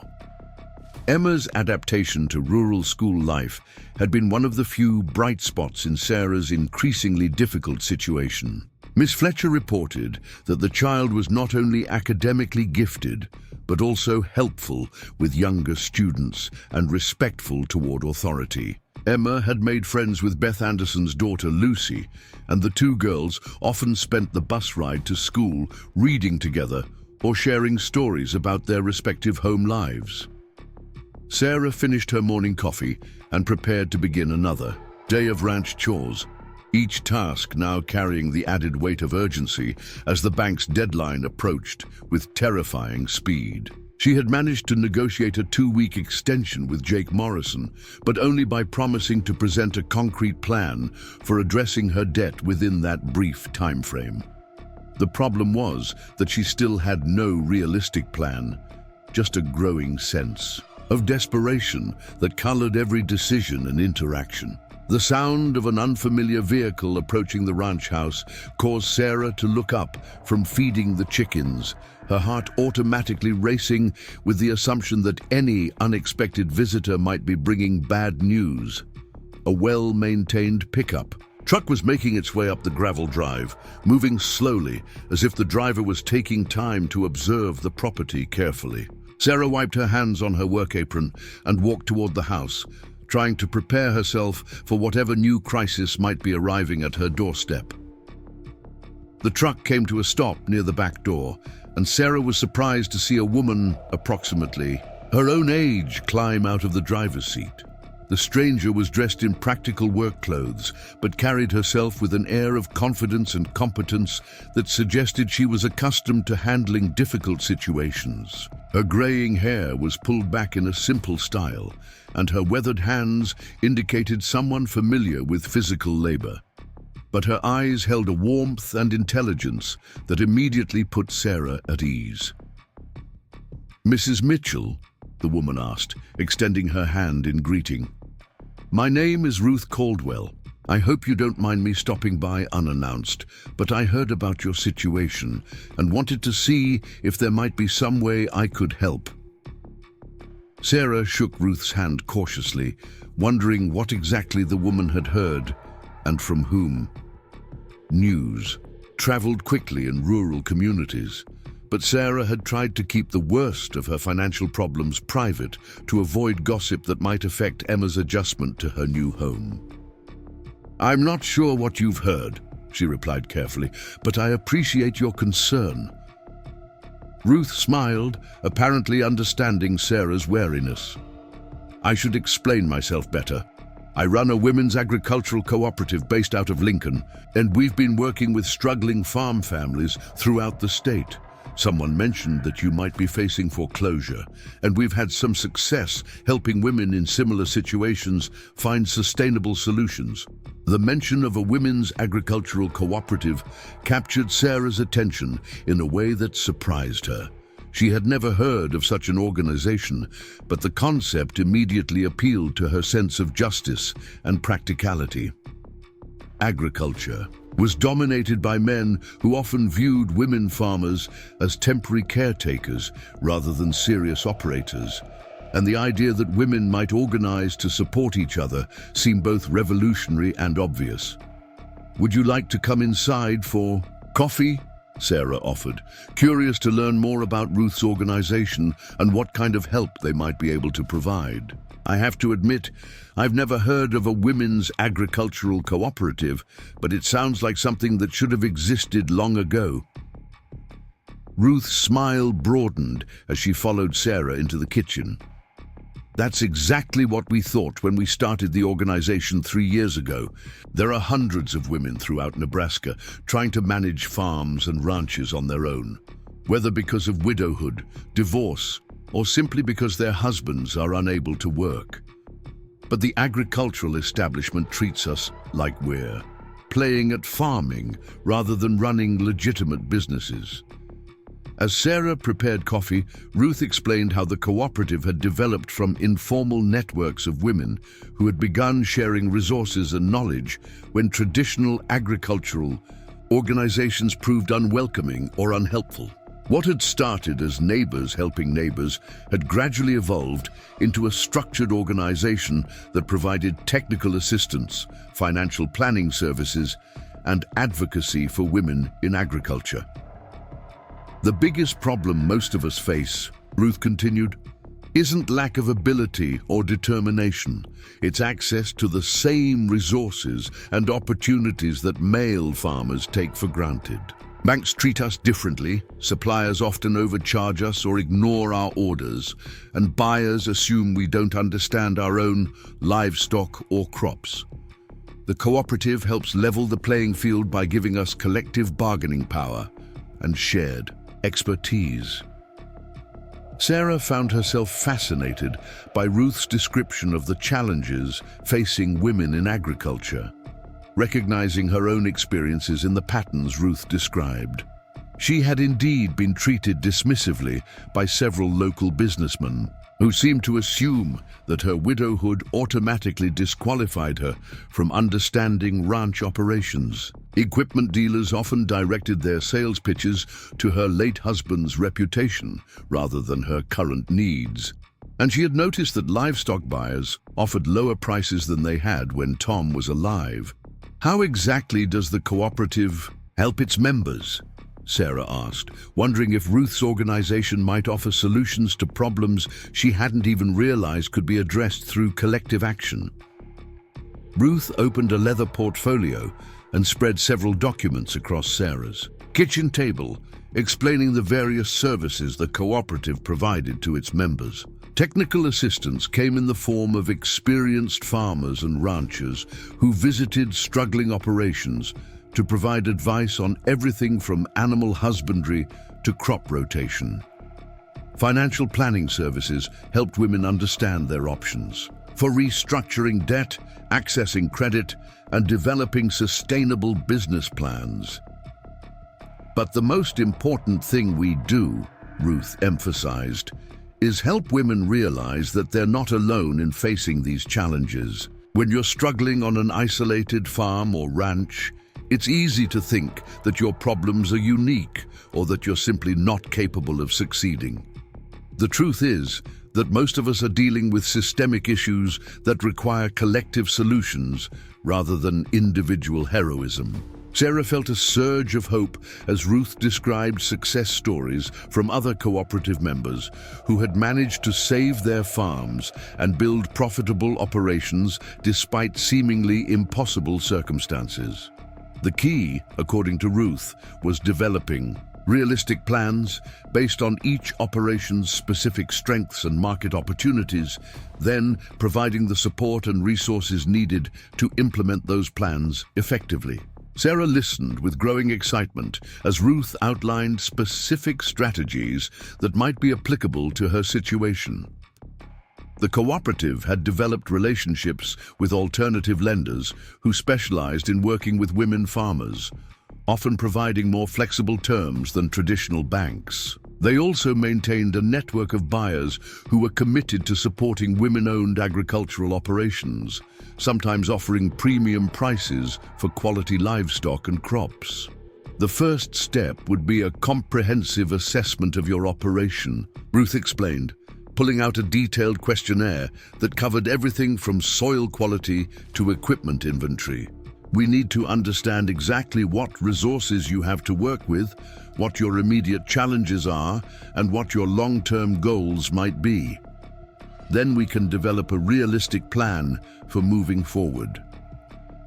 Emma's adaptation to rural school life had been one of the few bright spots in Sarah's increasingly difficult situation. Miss Fletcher reported that the child was not only academically gifted, but also helpful with younger students and respectful toward authority. Emma had made friends with Beth Anderson's daughter Lucy, and the two girls often spent the bus ride to school reading together or sharing stories about their respective home lives. Sarah finished her morning coffee and prepared to begin another day of ranch chores, each task now carrying the added weight of urgency as the bank's deadline approached with terrifying speed. She had managed to negotiate a 2-week extension with Jake Morrison, but only by promising to present a concrete plan for addressing her debt within that brief time frame. The problem was that she still had no realistic plan, just a growing sense of desperation that colored every decision and interaction. The sound of an unfamiliar vehicle approaching the ranch house caused Sarah to look up from feeding the chickens, her heart automatically racing with the assumption that any unexpected visitor might be bringing bad news. A well-maintained pickup truck was making its way up the gravel drive, moving slowly as if the driver was taking time to observe the property carefully. Sarah wiped her hands on her work apron and walked toward the house, trying to prepare herself for whatever new crisis might be arriving at her doorstep. The truck came to a stop near the back door, and Sarah was surprised to see a woman, approximately her own age, climb out of the driver's seat. The stranger was dressed in practical work clothes, but carried herself with an air of confidence and competence that suggested she was accustomed to handling difficult situations. Her graying hair was pulled back in a simple style, and her weathered hands indicated someone familiar with physical labor. But her eyes held a warmth and intelligence that immediately put Sarah at ease. "Mrs. Mitchell?" the woman asked, extending her hand in greeting. "My name is Ruth Caldwell. I hope you don't mind me stopping by unannounced, but I heard about your situation and wanted to see if there might be some way I could help." Sarah shook Ruth's hand cautiously, wondering what exactly the woman had heard and from whom. News traveled quickly in rural communities, but Sarah had tried to keep the worst of her financial problems private to avoid gossip that might affect Emma's adjustment to her new home. "I'm not sure what you've heard," she replied carefully, "but I appreciate your concern." Ruth smiled, apparently understanding Sarah's wariness. "I should explain myself better. I run a women's agricultural cooperative based out of Lincoln, and we've been working with struggling farm families throughout the state. Someone mentioned that you might be facing foreclosure, and we've had some success helping women in similar situations find sustainable solutions." The mention of a women's agricultural cooperative captured Sarah's attention in a way that surprised her. She had never heard of such an organization, but the concept immediately appealed to her sense of justice and practicality. Agriculture was dominated by men who often viewed women farmers as temporary caretakers rather than serious operators, and the idea that women might organize to support each other seemed both revolutionary and obvious. "Would you like to come inside for coffee?" Sarah offered, curious to learn more about Ruth's organization and what kind of help they might be able to provide. "I have to admit, I've never heard of a women's agricultural cooperative, but it sounds like something that should have existed long ago." Ruth's smile broadened as she followed Sarah into the kitchen. "That's exactly what we thought when we started the organization 3 years ago. There are hundreds of women throughout Nebraska trying to manage farms and ranches on their own, whether because of widowhood, divorce, or simply because their husbands are unable to work. But the agricultural establishment treats us like we're playing at farming rather than running legitimate businesses." As Sarah prepared coffee, Ruth explained how the cooperative had developed from informal networks of women who had begun sharing resources and knowledge when traditional agricultural organizations proved unwelcoming or unhelpful. What had started as neighbors helping neighbors had gradually evolved into a structured organization that provided technical assistance, financial planning services, and advocacy for women in agriculture. "The biggest problem most of us face," Ruth continued, "isn't lack of ability or determination. It's access to the same resources and opportunities that male farmers take for granted. Banks treat us differently, suppliers often overcharge us or ignore our orders, and buyers assume we don't understand our own livestock or crops. The cooperative helps level the playing field by giving us collective bargaining power and shared expertise." Sarah found herself fascinated by Ruth's description of the challenges facing women in agriculture, recognizing her own experiences in the patterns Ruth described. She had indeed been treated dismissively by several local businessmen who seemed to assume that her widowhood automatically disqualified her from understanding ranch operations. Equipment dealers often directed their sales pitches to her late husband's reputation rather than her current needs. And she had noticed that livestock buyers offered lower prices than they had when Tom was alive. "How exactly does the cooperative help its members?" Sarah asked, wondering if Ruth's organization might offer solutions to problems she hadn't even realized could be addressed through collective action. Ruth opened a leather portfolio and spread several documents across Sarah's kitchen table, explaining the various services the cooperative provided to its members. Technical assistance came in the form of experienced farmers and ranchers who visited struggling operations to provide advice on everything from animal husbandry to crop rotation. Financial planning services helped women understand their options for restructuring debt, accessing credit, and developing sustainable business plans. "But the most important thing we do," Ruth emphasized, "is help women realize that they're not alone in facing these challenges. When you're struggling on an isolated farm or ranch, it's easy to think that your problems are unique or that you're simply not capable of succeeding. The truth is that most of us are dealing with systemic issues that require collective solutions rather than individual heroism." Sarah felt a surge of hope as Ruth described success stories from other cooperative members who had managed to save their farms and build profitable operations despite seemingly impossible circumstances. The key, according to Ruth, was developing realistic plans based on each operation's specific strengths and market opportunities, then providing the support and resources needed to implement those plans effectively. Sarah listened with growing excitement as Ruth outlined specific strategies that might be applicable to her situation. The cooperative had developed relationships with alternative lenders who specialized in working with women farmers, often providing more flexible terms than traditional banks. They also maintained a network of buyers who were committed to supporting women-owned agricultural operations, sometimes offering premium prices for quality livestock and crops. "The first step would be a comprehensive assessment of your operation," Ruth explained, pulling out a detailed questionnaire that covered everything from soil quality to equipment inventory. We need to understand exactly what resources you have to work with, what your immediate challenges are, and what your long-term goals might be. Then we can develop a realistic plan for moving forward.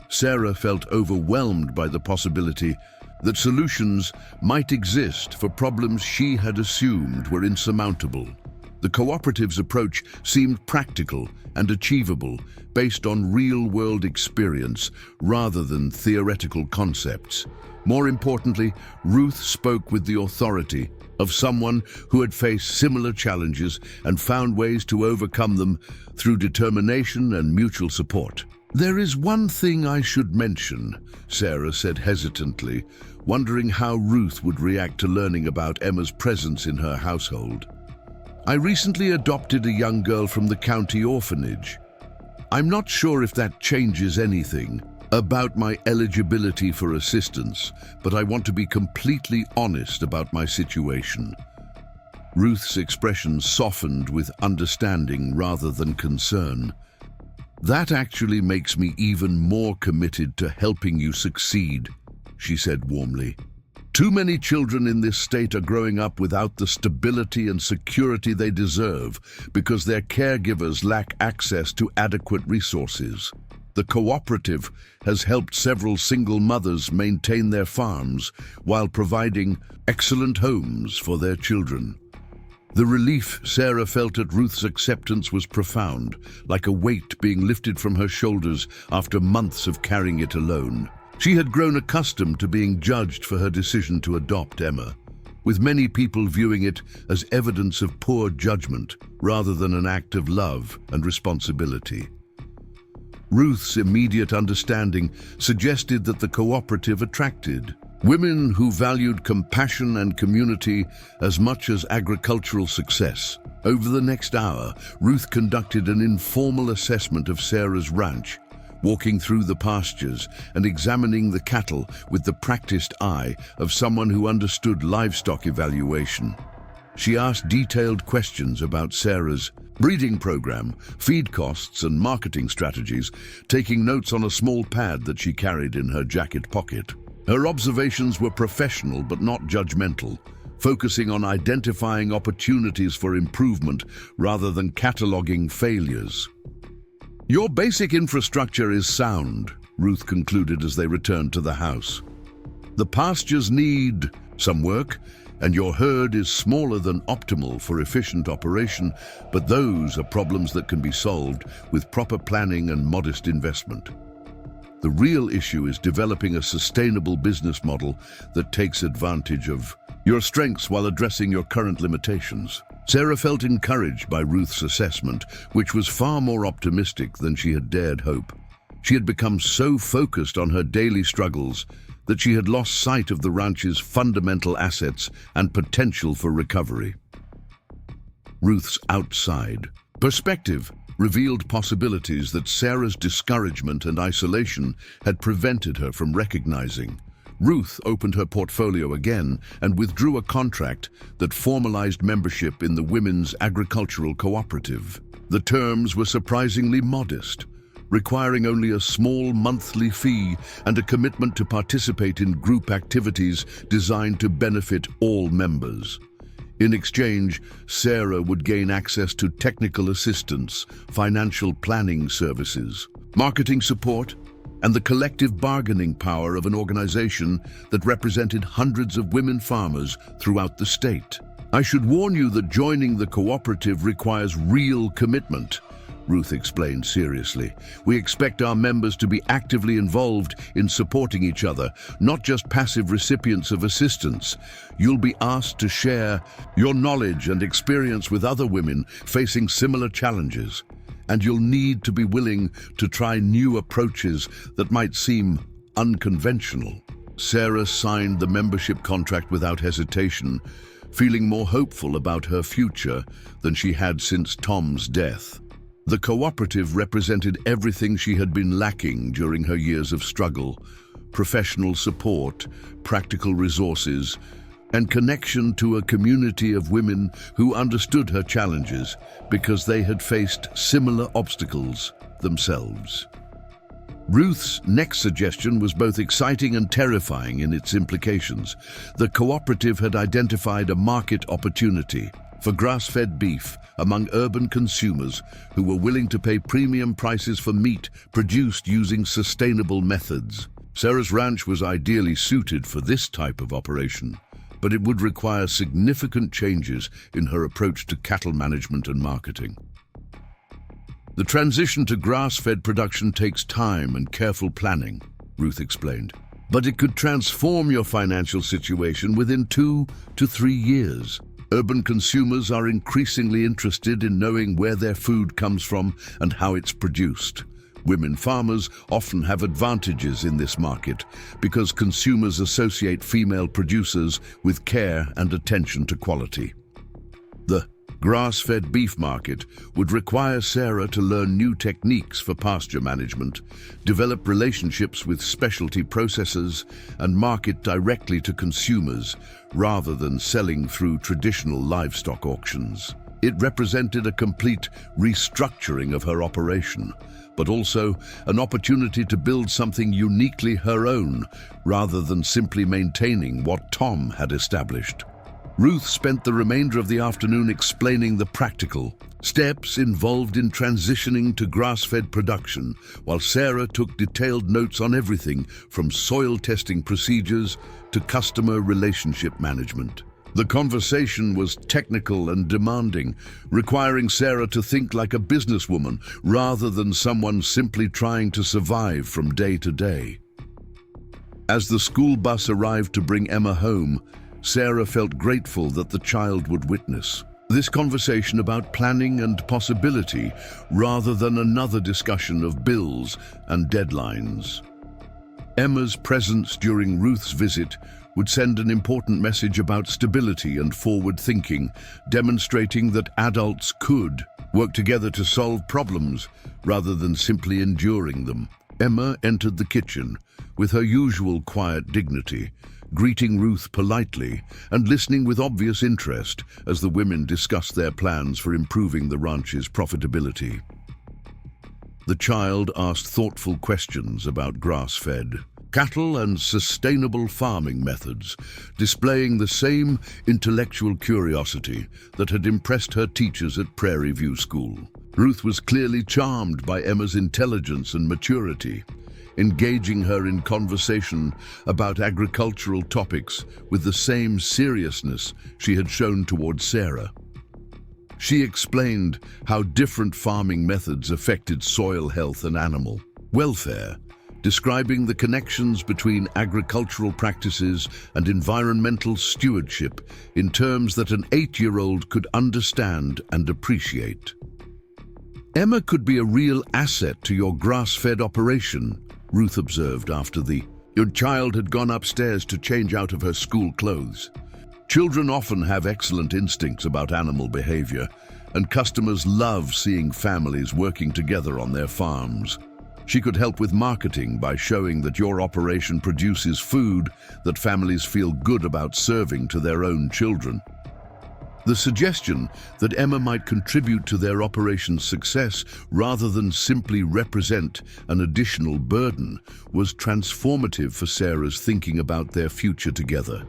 Sarah felt overwhelmed by the possibility that solutions might exist for problems she had assumed were insurmountable. The cooperative's approach seemed practical and achievable based on real-world experience rather than theoretical concepts. More importantly, Ruth spoke with the authority of someone who had faced similar challenges and found ways to overcome them through determination and mutual support. "There is one thing I should mention," Sarah said hesitantly, wondering how Ruth would react to learning about Emma's presence in her household. "I recently adopted a young girl from the county orphanage. I'm not sure if that changes anything about my eligibility for assistance, but I want to be completely honest about my situation." Ruth's expression softened with understanding rather than concern. "That actually makes me even more committed to helping you succeed," she said warmly. "Too many children in this state are growing up without the stability and security they deserve because their caregivers lack access to adequate resources. The cooperative has helped several single mothers maintain their farms while providing excellent homes for their children." The relief Sarah felt at Ruth's acceptance was profound, like a weight being lifted from her shoulders after months of carrying it alone. She had grown accustomed to being judged for her decision to adopt Emma, with many people viewing it as evidence of poor judgment rather than an act of love and responsibility. Ruth's immediate understanding suggested that the cooperative attracted women who valued compassion and community as much as agricultural success. Over the next hour, Ruth conducted an informal assessment of Sarah's ranch, walking through the pastures and examining the cattle with the practiced eye of someone who understood livestock evaluation. She asked detailed questions about Sarah's breeding program, feed costs, and marketing strategies, taking notes on a small pad that she carried in her jacket pocket. Her observations were professional but not judgmental, focusing on identifying opportunities for improvement rather than cataloging failures. "Your basic infrastructure is sound," Ruth concluded as they returned to the house. "The pastures need some work, and your herd is smaller than optimal for efficient operation, but those are problems that can be solved with proper planning and modest investment. The real issue is developing a sustainable business model that takes advantage of your strengths while addressing your current limitations." Sarah felt encouraged by Ruth's assessment, which was far more optimistic than she had dared hope. She had become so focused on her daily struggles that she had lost sight of the ranch's fundamental assets and potential for recovery. Ruth's outside perspective revealed possibilities that Sarah's discouragement and isolation had prevented her from recognizing. Ruth opened her portfolio again and withdrew a contract that formalized membership in the Women's Agricultural Cooperative. The terms were surprisingly modest, requiring only a small monthly fee and a commitment to participate in group activities designed to benefit all members. In exchange, Sarah would gain access to technical assistance, financial planning services, marketing support, and the collective bargaining power of an organization that represented hundreds of women farmers throughout the state. "I should warn you that joining the cooperative requires real commitment," Ruth explained seriously. "We expect our members to be actively involved in supporting each other, not just passive recipients of assistance. You'll be asked to share your knowledge and experience with other women facing similar challenges, and you'll need to be willing to try new approaches that might seem unconventional." Sarah signed the membership contract without hesitation, feeling more hopeful about her future than she had since Tom's death. The cooperative represented everything she had been lacking during her years of struggle: professional support, practical resources, and connection to a community of women who understood her challenges because they had faced similar obstacles themselves. Ruth's next suggestion was both exciting and terrifying in its implications. The cooperative had identified a market opportunity for grass-fed beef among urban consumers who were willing to pay premium prices for meat produced using sustainable methods. Sarah's ranch was ideally suited for this type of operation, but it would require significant changes in her approach to cattle management and marketing. The transition to grass-fed production takes time and careful planning, Ruth explained, but it could transform your financial situation within 2 to 3 years. Urban consumers are increasingly interested in knowing where their food comes from and how it's produced. Women farmers often have advantages in this market because consumers associate female producers with care and attention to quality. The grass-fed beef market would require Sarah to learn new techniques for pasture management, develop relationships with specialty processors, and market directly to consumers rather than selling through traditional livestock auctions. It represented a complete restructuring of her operation, but also an opportunity to build something uniquely her own rather than simply maintaining what Tom had established. Ruth spent the remainder of the afternoon explaining the practical steps involved in transitioning to grass-fed production, while Sarah took detailed notes on everything from soil testing procedures to customer relationship management. The conversation was technical and demanding, requiring Sarah to think like a businesswoman rather than someone simply trying to survive from day to day. As the school bus arrived to bring Emma home, Sarah felt grateful that the child would witness this conversation about planning and possibility rather than another discussion of bills and deadlines. Emma's presence during Ruth's visit would send an important message about stability and forward thinking, demonstrating that adults could work together to solve problems rather than simply enduring them. Emma entered the kitchen with her usual quiet dignity, greeting Ruth politely and listening with obvious interest as the women discussed their plans for improving the ranch's profitability. The child asked thoughtful questions about grass-fed cattle and sustainable farming methods, displaying the same intellectual curiosity that had impressed her teachers at Prairie View School. Ruth was clearly charmed by Emma's intelligence and maturity, engaging her in conversation about agricultural topics with the same seriousness she had shown towards Sarah. She explained how different farming methods affected soil health and animal welfare, describing the connections between agricultural practices and environmental stewardship in terms that an 8-year-old could understand and appreciate. Emma could be a real asset to your grass-fed operation, Ruth observed after your child had gone upstairs to change out of her school clothes. Children often have excellent instincts about animal behavior, and customers love seeing families working together on their farms. She could help with marketing by showing that your operation produces food that families feel good about serving to their own children. The suggestion that Emma might contribute to their operation's success rather than simply represent an additional burden was transformative for Sarah's thinking about their future together.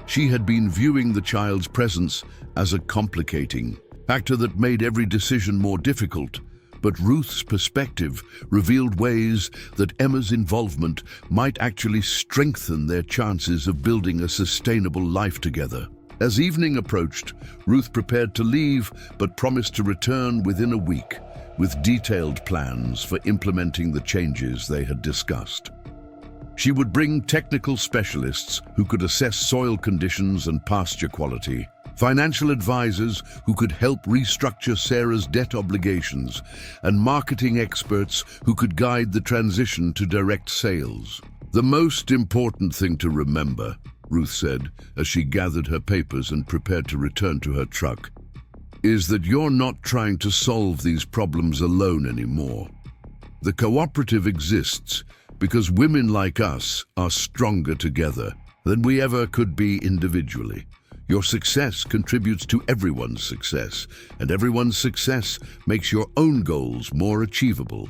She had been viewing the child's presence as a complicating factor that made every decision more difficult, but Ruth's perspective revealed ways that Emma's involvement might actually strengthen their chances of building a sustainable life together. As evening approached, Ruth prepared to leave, but promised to return within a week with detailed plans for implementing the changes they had discussed. She would bring technical specialists who could assess soil conditions and pasture quality, financial advisors who could help restructure Sarah's debt obligations, and marketing experts who could guide the transition to direct sales. The most important thing to remember, Ruth said as she gathered her papers and prepared to return to her truck, is that you're not trying to solve these problems alone anymore. The cooperative exists because women like us are stronger together. than we ever could be individually. Your success contributes to everyone's success, and everyone's success makes your own goals more achievable.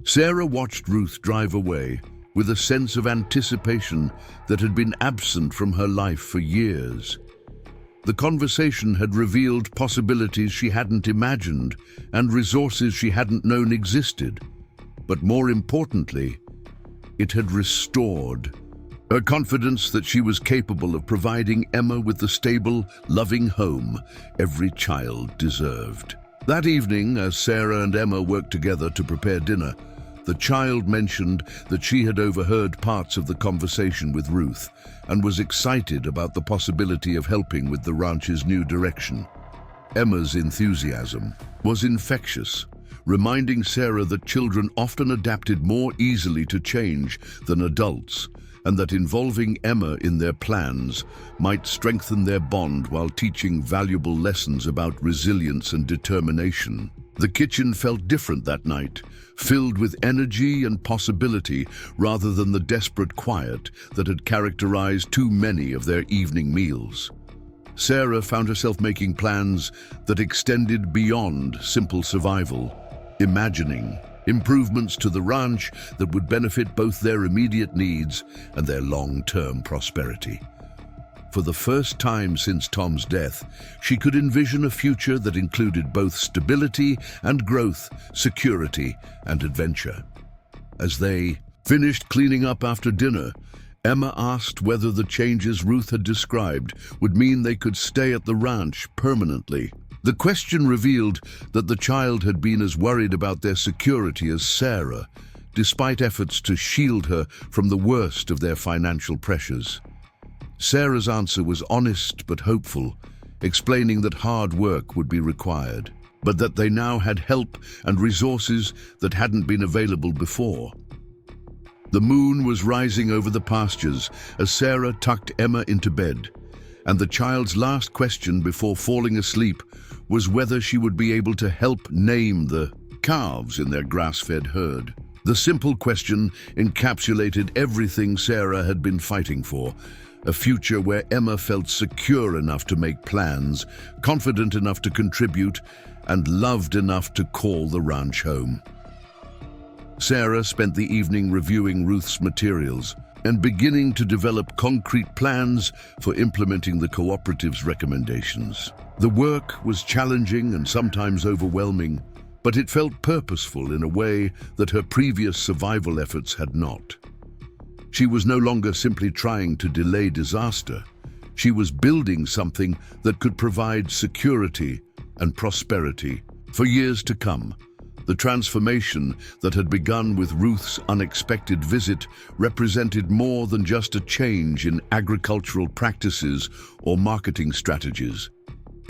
Sarah watched Ruth drive away with a sense of anticipation that had been absent from her life for years. The conversation had revealed possibilities she hadn't imagined and resources she hadn't known existed. But more importantly, it had restored her confidence that she was capable of providing Emma with the stable, loving home every child deserved. That evening, as Sarah and Emma worked together to prepare dinner, the child mentioned that she had overheard parts of the conversation with Ruth and was excited about the possibility of helping with the ranch's new direction. Emma's enthusiasm was infectious, reminding Sarah that children often adapted more easily to change than adults, and that involving Emma in their plans might strengthen their bond while teaching valuable lessons about resilience and determination. The kitchen felt different that night, filled with energy and possibility rather than the desperate quiet that had characterized too many of their evening meals. Sarah found herself making plans that extended beyond simple survival, imagining improvements to the ranch that would benefit both their immediate needs and their long-term prosperity. For the first time since Tom's death, she could envision a future that included both stability and growth, security and adventure. As they finished cleaning up after dinner, Emma asked whether the changes Ruth had described would mean they could stay at the ranch permanently. The question revealed that the child had been as worried about their security as Sarah, despite efforts to shield her from the worst of their financial pressures. Sarah's answer was honest but hopeful, explaining that hard work would be required, but that they now had help and resources that hadn't been available before. The moon was rising over the pastures as Sarah tucked Emma into bed, and the child's last question before falling asleep was whether she would be able to help name the calves in their grass-fed herd. The simple question encapsulated everything Sarah had been fighting for: a future where Emma felt secure enough to make plans, confident enough to contribute, and loved enough to call the ranch home. Sarah spent the evening reviewing Ruth's materials and beginning to develop concrete plans for implementing the cooperative's recommendations. The work was challenging and sometimes overwhelming, but it felt purposeful in a way that her previous survival efforts had not. She was no longer simply trying to delay disaster. She was building something that could provide security and prosperity for years to come. The transformation that had begun with Ruth's unexpected visit represented more than just a change in agricultural practices or marketing strategies.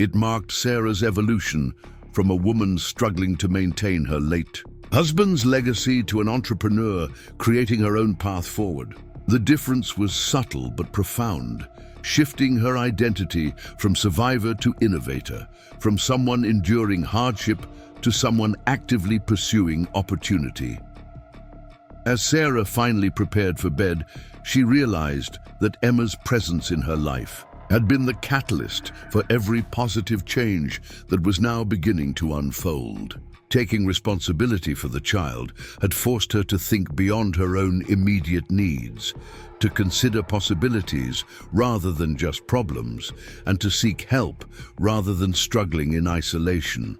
It marked Sarah's evolution from a woman struggling to maintain her late husband's legacy to an entrepreneur creating her own path forward. The difference was subtle but profound, shifting her identity from survivor to innovator, from someone enduring hardship to someone actively pursuing opportunity. As Sarah finally prepared for bed, she realized that Emma's presence in her life had been the catalyst for every positive change that was now beginning to unfold. Taking responsibility for the child had forced her to think beyond her own immediate needs, to consider possibilities rather than just problems, and to seek help rather than struggling in isolation.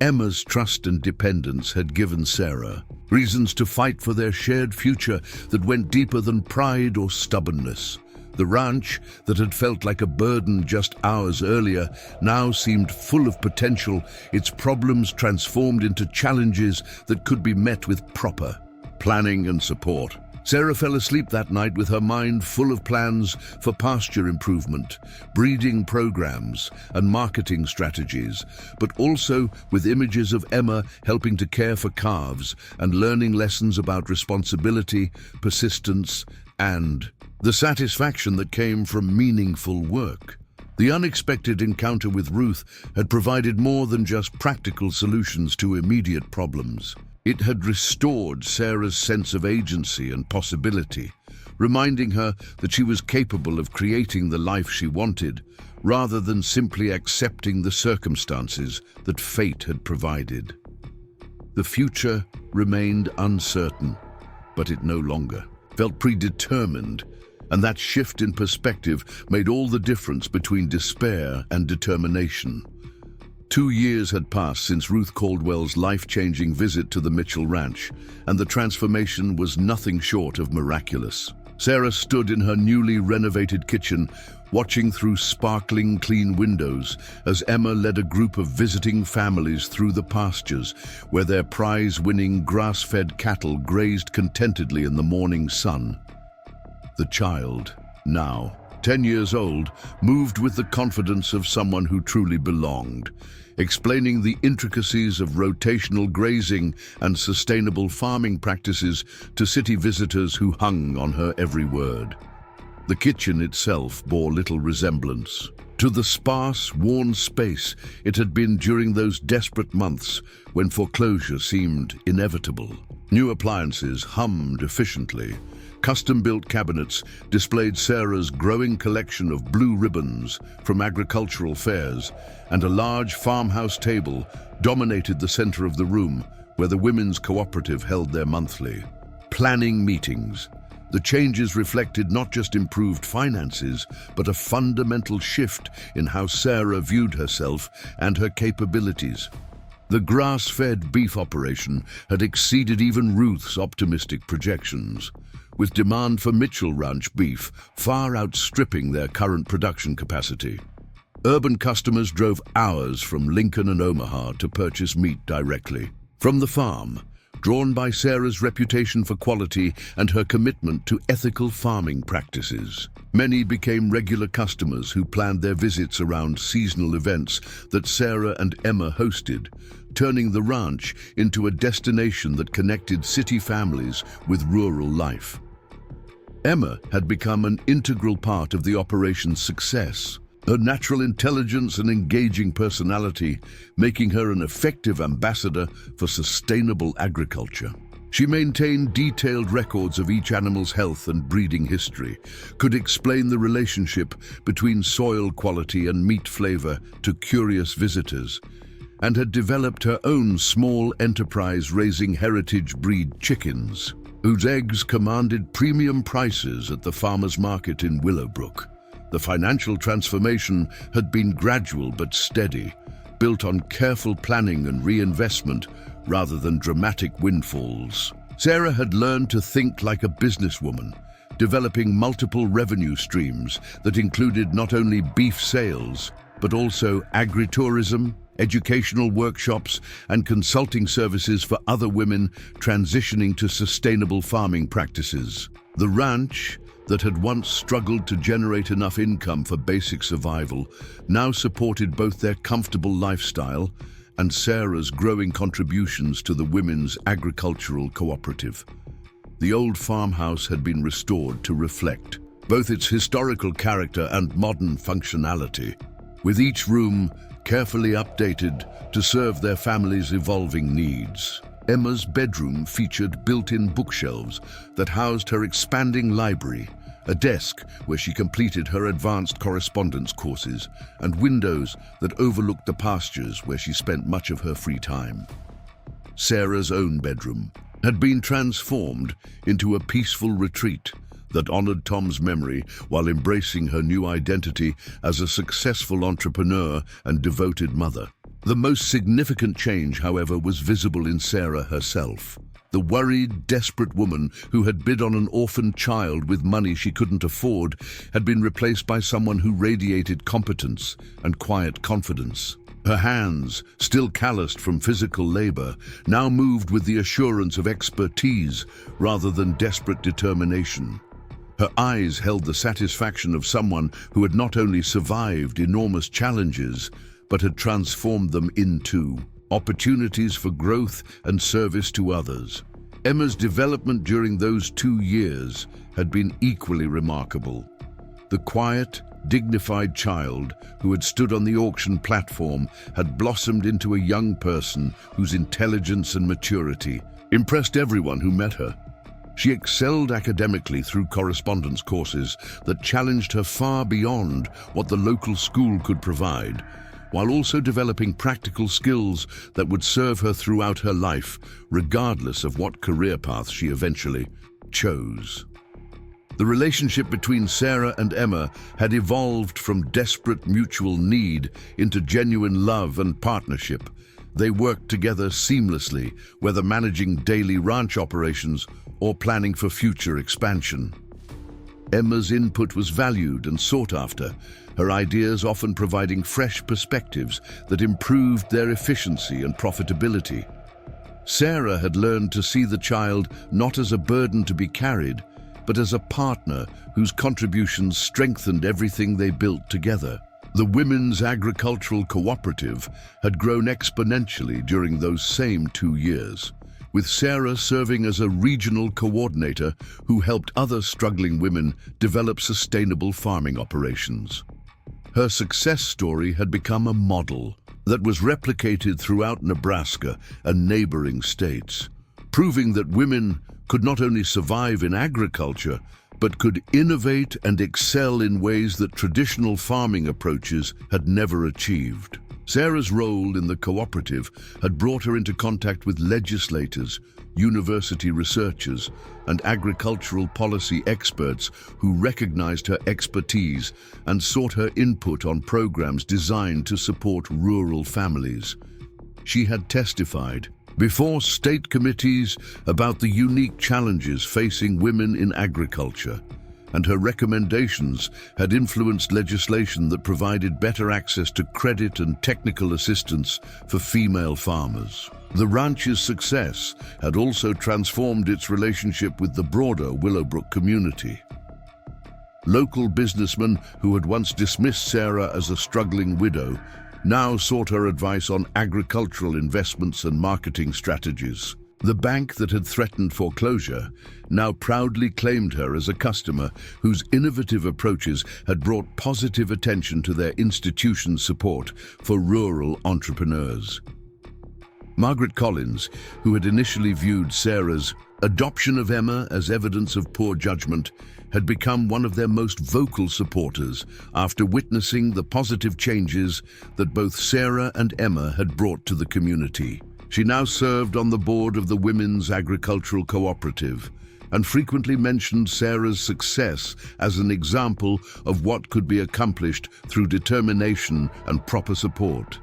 Emma's trust and dependence had given Sarah reasons to fight for their shared future that went deeper than pride or stubbornness. The ranch, that had felt like a burden just hours earlier, now seemed full of potential, its problems transformed into challenges that could be met with proper planning and support. Sarah fell asleep that night with her mind full of plans for pasture improvement, breeding programs, and marketing strategies, but also with images of Emma helping to care for calves and learning lessons about responsibility, persistence, and the satisfaction that came from meaningful work. The unexpected encounter with Ruth had provided more than just practical solutions to immediate problems. It had restored Sarah's sense of agency and possibility, reminding her that she was capable of creating the life she wanted, rather than simply accepting the circumstances that fate had provided. The future remained uncertain, but it no longer felt predetermined, and that shift in perspective made all the difference between despair and determination. 2 years had passed since Ruth Caldwell's life-changing visit to the Mitchell Ranch, and the transformation was nothing short of miraculous. Sarah stood in her newly renovated kitchen, watching through sparkling clean windows as Emma led a group of visiting families through the pastures where their prize-winning grass-fed cattle grazed contentedly in the morning sun. The child, now 10 years old, moved with the confidence of someone who truly belonged, explaining the intricacies of rotational grazing and sustainable farming practices to city visitors who hung on her every word. The kitchen itself bore little resemblance to the sparse, worn space it had been during those desperate months when foreclosure seemed inevitable. New appliances hummed efficiently. Custom-built cabinets displayed Sarah's growing collection of blue ribbons from agricultural fairs, and a large farmhouse table dominated the center of the room where the Women's Cooperative held their monthly planning meetings. The changes reflected not just improved finances, but a fundamental shift in how Sarah viewed herself and her capabilities. The grass-fed beef operation had exceeded even Ruth's optimistic projections, with demand for Mitchell Ranch beef far outstripping their current production capacity. Urban customers drove hours from Lincoln and Omaha to purchase meat directly from the farm, drawn by Sarah's reputation for quality and her commitment to ethical farming practices. Many became regular customers who planned their visits around seasonal events that Sarah and Emma hosted, turning the ranch into a destination that connected city families with rural life. Emma had become an integral part of the operation's success, her natural intelligence and engaging personality making her an effective ambassador for sustainable agriculture. She maintained detailed records of each animal's health and breeding history, could explain the relationship between soil quality and meat flavor to curious visitors, and had developed her own small enterprise raising heritage breed chickens, whose eggs commanded premium prices at the farmers' market in Willowbrook. The financial transformation had been gradual but steady, built on careful planning and reinvestment rather than dramatic windfalls. Sarah had learned to think like a businesswoman, developing multiple revenue streams that included not only beef sales, but also agritourism, educational workshops, and consulting services for other women transitioning to sustainable farming practices. The ranch, that had once struggled to generate enough income for basic survival, now supported both their comfortable lifestyle and Sarah's growing contributions to the Women's Agricultural Cooperative. The old farmhouse had been restored to reflect both its historical character and modern functionality, with each room carefully updated to serve their family's evolving needs. Emma's bedroom featured built-in bookshelves that housed her expanding library, a desk where she completed her advanced correspondence courses, and windows that overlooked the pastures where she spent much of her free time. Sarah's own bedroom had been transformed into a peaceful retreat that honored Tom's memory while embracing her new identity as a successful entrepreneur and devoted mother. The most significant change, however, was visible in Sarah herself. The worried, desperate woman who had bid on an orphan child with money she couldn't afford had been replaced by someone who radiated competence and quiet confidence. Her hands, still calloused from physical labor, now moved with the assurance of expertise rather than desperate determination. Her eyes held the satisfaction of someone who had not only survived enormous challenges, but had transformed them into opportunities for growth and service to others. Emma's development during those 2 years had been equally remarkable. The quiet, dignified child who had stood on the auction platform had blossomed into a young person whose intelligence and maturity impressed everyone who met her. She excelled academically through correspondence courses that challenged her far beyond what the local school could provide, while also developing practical skills that would serve her throughout her life, regardless of what career path she eventually chose. The relationship between Sarah and Emma had evolved from desperate mutual need into genuine love and partnership. They worked together seamlessly, whether managing daily ranch operations or planning for future expansion. Emma's input was valued and sought after, her ideas often providing fresh perspectives that improved their efficiency and profitability. Sarah had learned to see the child not as a burden to be carried, but as a partner whose contributions strengthened everything they built together. The Women's Agricultural Cooperative had grown exponentially during those same 2 years, with Sarah serving as a regional coordinator who helped other struggling women develop sustainable farming operations. Her success story had become a model that was replicated throughout Nebraska and neighboring states, proving that women could not only survive in agriculture, but could innovate and excel in ways that traditional farming approaches had never achieved. Sarah's role in the cooperative had brought her into contact with legislators, university researchers, and agricultural policy experts who recognized her expertise and sought her input on programs designed to support rural families. She had testified before state committees about the unique challenges facing women in agriculture, and her recommendations had influenced legislation that provided better access to credit and technical assistance for female farmers. The ranch's success had also transformed its relationship with the broader Willowbrook community. Local businessmen who had once dismissed Sarah as a struggling widow now sought her advice on agricultural investments and marketing strategies. The bank that had threatened foreclosure now proudly claimed her as a customer whose innovative approaches had brought positive attention to their institution's support for rural entrepreneurs. Margaret Collins, who had initially viewed Sarah's adoption of Emma as evidence of poor judgment, had become one of their most vocal supporters after witnessing the positive changes that both Sarah and Emma had brought to the community. She now served on the board of the Women's Agricultural Cooperative and frequently mentioned Sarah's success as an example of what could be accomplished through determination and proper support.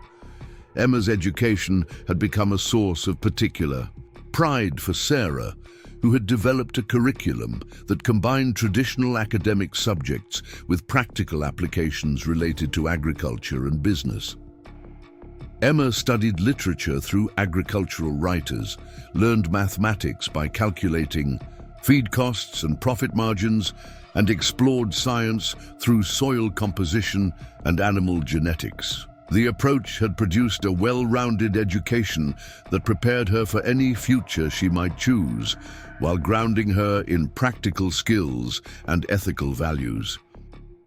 Emma's education had become a source of particular pride for Sarah, who had developed a curriculum that combined traditional academic subjects with practical applications related to agriculture and business. Emma studied literature through agricultural writers, learned mathematics by calculating feed costs and profit margins, and explored science through soil composition and animal genetics. The approach had produced a well-rounded education that prepared her for any future she might choose, while grounding her in practical skills and ethical values.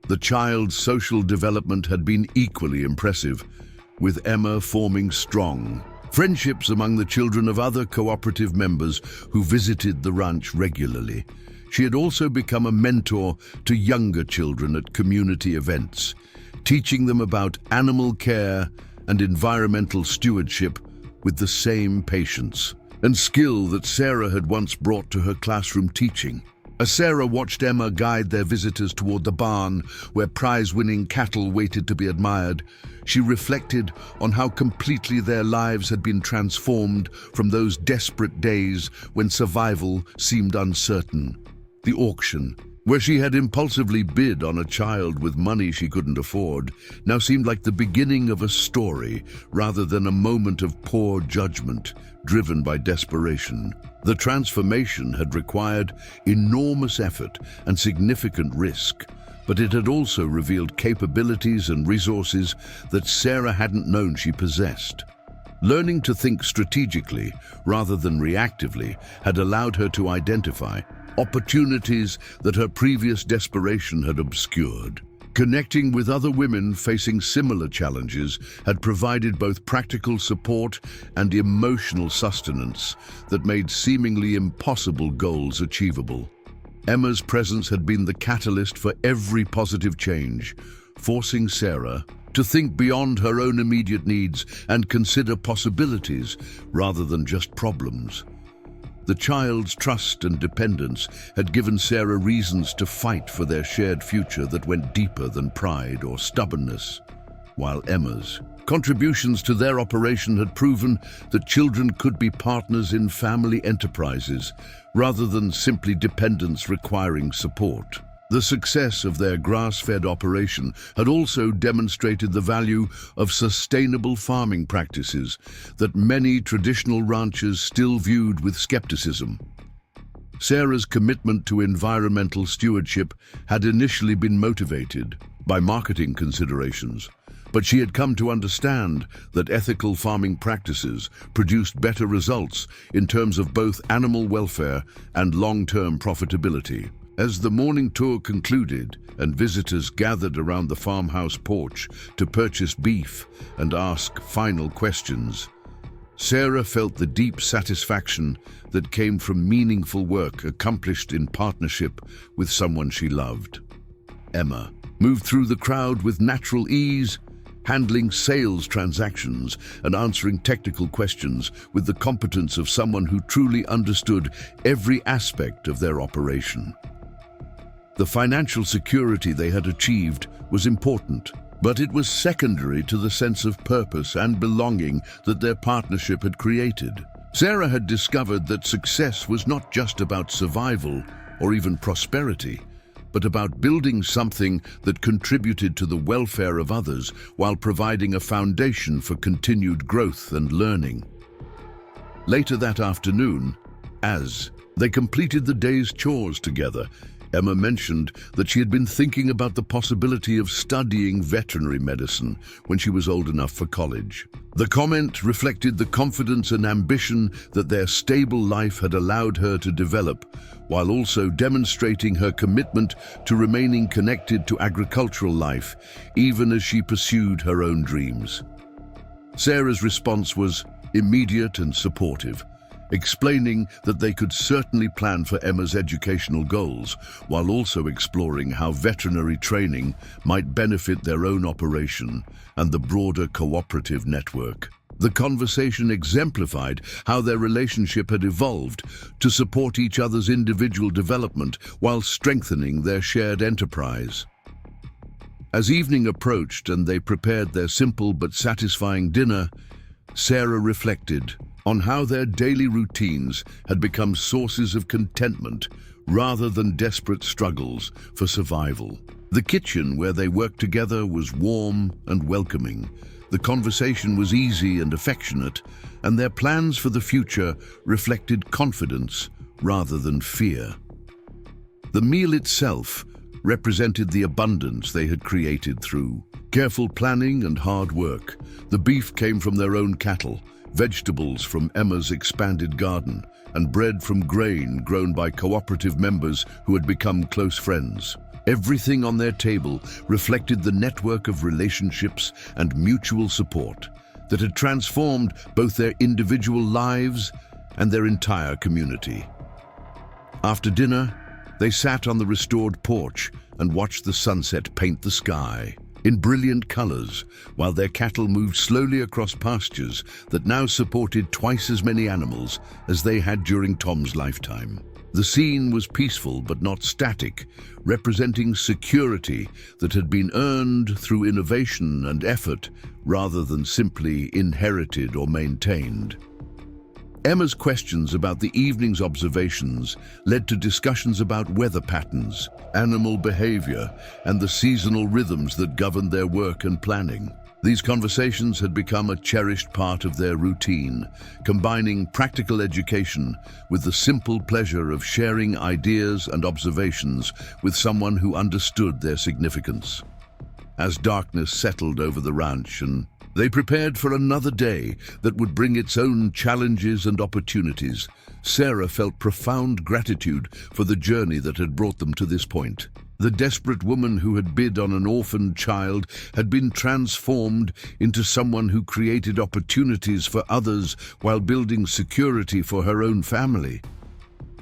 The child's social development had been equally impressive, with Emma forming strong friendships among the children of other cooperative members who visited the ranch regularly. She had also become a mentor to younger children at community events, teaching them about animal care and environmental stewardship with the same patience and skill that Sarah had once brought to her classroom teaching. As Sarah watched Emma guide their visitors toward the barn where prize-winning cattle waited to be admired, she reflected on how completely their lives had been transformed from those desperate days when survival seemed uncertain. The auction, where she had impulsively bid on a child with money she couldn't afford, now seemed like the beginning of a story rather than a moment of poor judgment driven by desperation. The transformation had required enormous effort and significant risk, but it had also revealed capabilities and resources that Sarah hadn't known she possessed. Learning to think strategically rather than reactively had allowed her to identify opportunities that her previous desperation had obscured. Connecting with other women facing similar challenges had provided both practical support and emotional sustenance that made seemingly impossible goals achievable. Emma's presence had been the catalyst for every positive change, forcing Sarah to think beyond her own immediate needs and consider possibilities rather than just problems. The child's trust and dependence had given Sarah reasons to fight for their shared future that went deeper than pride or stubbornness, while Emma's contributions to their operation had proven that children could be partners in family enterprises rather than simply dependents requiring support. The success of their grass-fed operation had also demonstrated the value of sustainable farming practices that many traditional ranchers still viewed with skepticism. Sarah's commitment to environmental stewardship had initially been motivated by marketing considerations, but she had come to understand that ethical farming practices produced better results in terms of both animal welfare and long-term profitability. As the morning tour concluded and visitors gathered around the farmhouse porch to purchase beef and ask final questions, Sarah felt the deep satisfaction that came from meaningful work accomplished in partnership with someone she loved. Emma moved through the crowd with natural ease, handling sales transactions and answering technical questions with the competence of someone who truly understood every aspect of their operation. The financial security they had achieved was important, but it was secondary to the sense of purpose and belonging that their partnership had created. Sarah had discovered that success was not just about survival or even prosperity, but about building something that contributed to the welfare of others while providing a foundation for continued growth and learning. Later that afternoon, as they completed the day's chores together, Emma mentioned that she had been thinking about the possibility of studying veterinary medicine when she was old enough for college. The comment reflected the confidence and ambition that their stable life had allowed her to develop, while also demonstrating her commitment to remaining connected to agricultural life, even as she pursued her own dreams. Sarah's response was immediate and supportive, explaining that they could certainly plan for Emma's educational goals, while also exploring how veterinary training might benefit their own operation and the broader cooperative network. The conversation exemplified how their relationship had evolved to support each other's individual development while strengthening their shared enterprise. As evening approached and they prepared their simple but satisfying dinner, Sarah reflected on how their daily routines had become sources of contentment rather than desperate struggles for survival. The kitchen where they worked together was warm and welcoming. The conversation was easy and affectionate, and their plans for the future reflected confidence rather than fear. The meal itself represented the abundance they had created through careful planning and hard work. The beef came from their own cattle, vegetables from Emma's expanded garden, and bread from grain grown by cooperative members who had become close friends. Everything on their table reflected the network of relationships and mutual support that had transformed both their individual lives and their entire community. After dinner, they sat on the restored porch and watched the sunset paint the sky in brilliant colors, while their cattle moved slowly across pastures that now supported twice as many animals as they had during Tom's lifetime. The scene was peaceful but not static, representing security that had been earned through innovation and effort rather than simply inherited or maintained. Emma's questions about the evening's observations led to discussions about weather patterns, animal behavior, and the seasonal rhythms that governed their work and planning. These conversations had become a cherished part of their routine, combining practical education with the simple pleasure of sharing ideas and observations with someone who understood their significance. As darkness settled over the ranch and they prepared for another day that would bring its own challenges and opportunities, Sarah felt profound gratitude for the journey that had brought them to this point. The desperate woman who had bid on an orphaned child had been transformed into someone who created opportunities for others while building security for her own family.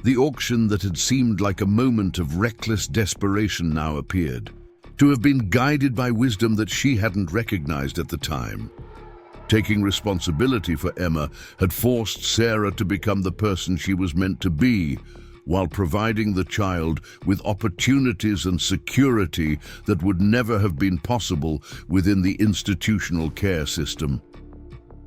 The auction that had seemed like a moment of reckless desperation now appeared to have been guided by wisdom that she hadn't recognized at the time. Taking responsibility for Emma had forced Sarah to become the person she was meant to be, while providing the child with opportunities and security that would never have been possible within the institutional care system.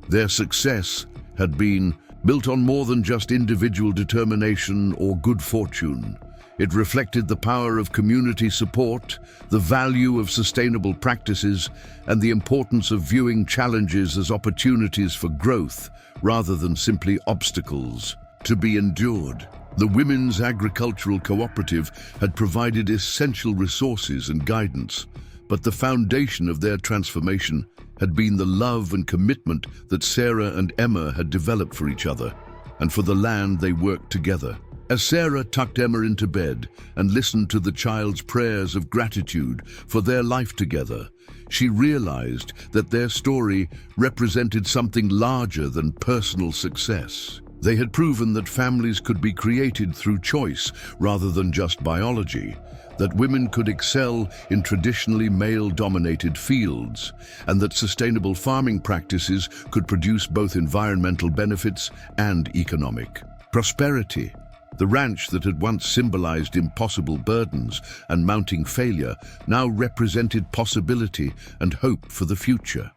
Their success had been built on more than just individual determination or good fortune. It reflected the power of community support, the value of sustainable practices, and the importance of viewing challenges as opportunities for growth rather than simply obstacles to be endured. The Women's Agricultural Cooperative had provided essential resources and guidance, but the foundation of their transformation had been the love and commitment that Sarah and Emma had developed for each other, and for the land they worked together. As Sarah tucked Emma into bed and listened to the child's prayers of gratitude for their life together, she realized that their story represented something larger than personal success. They had proven that families could be created through choice rather than just biology, that women could excel in traditionally male-dominated fields, and that sustainable farming practices could produce both environmental benefits and economic prosperity. The ranch that had once symbolized impossible burdens and mounting failure now represented possibility and hope for the future.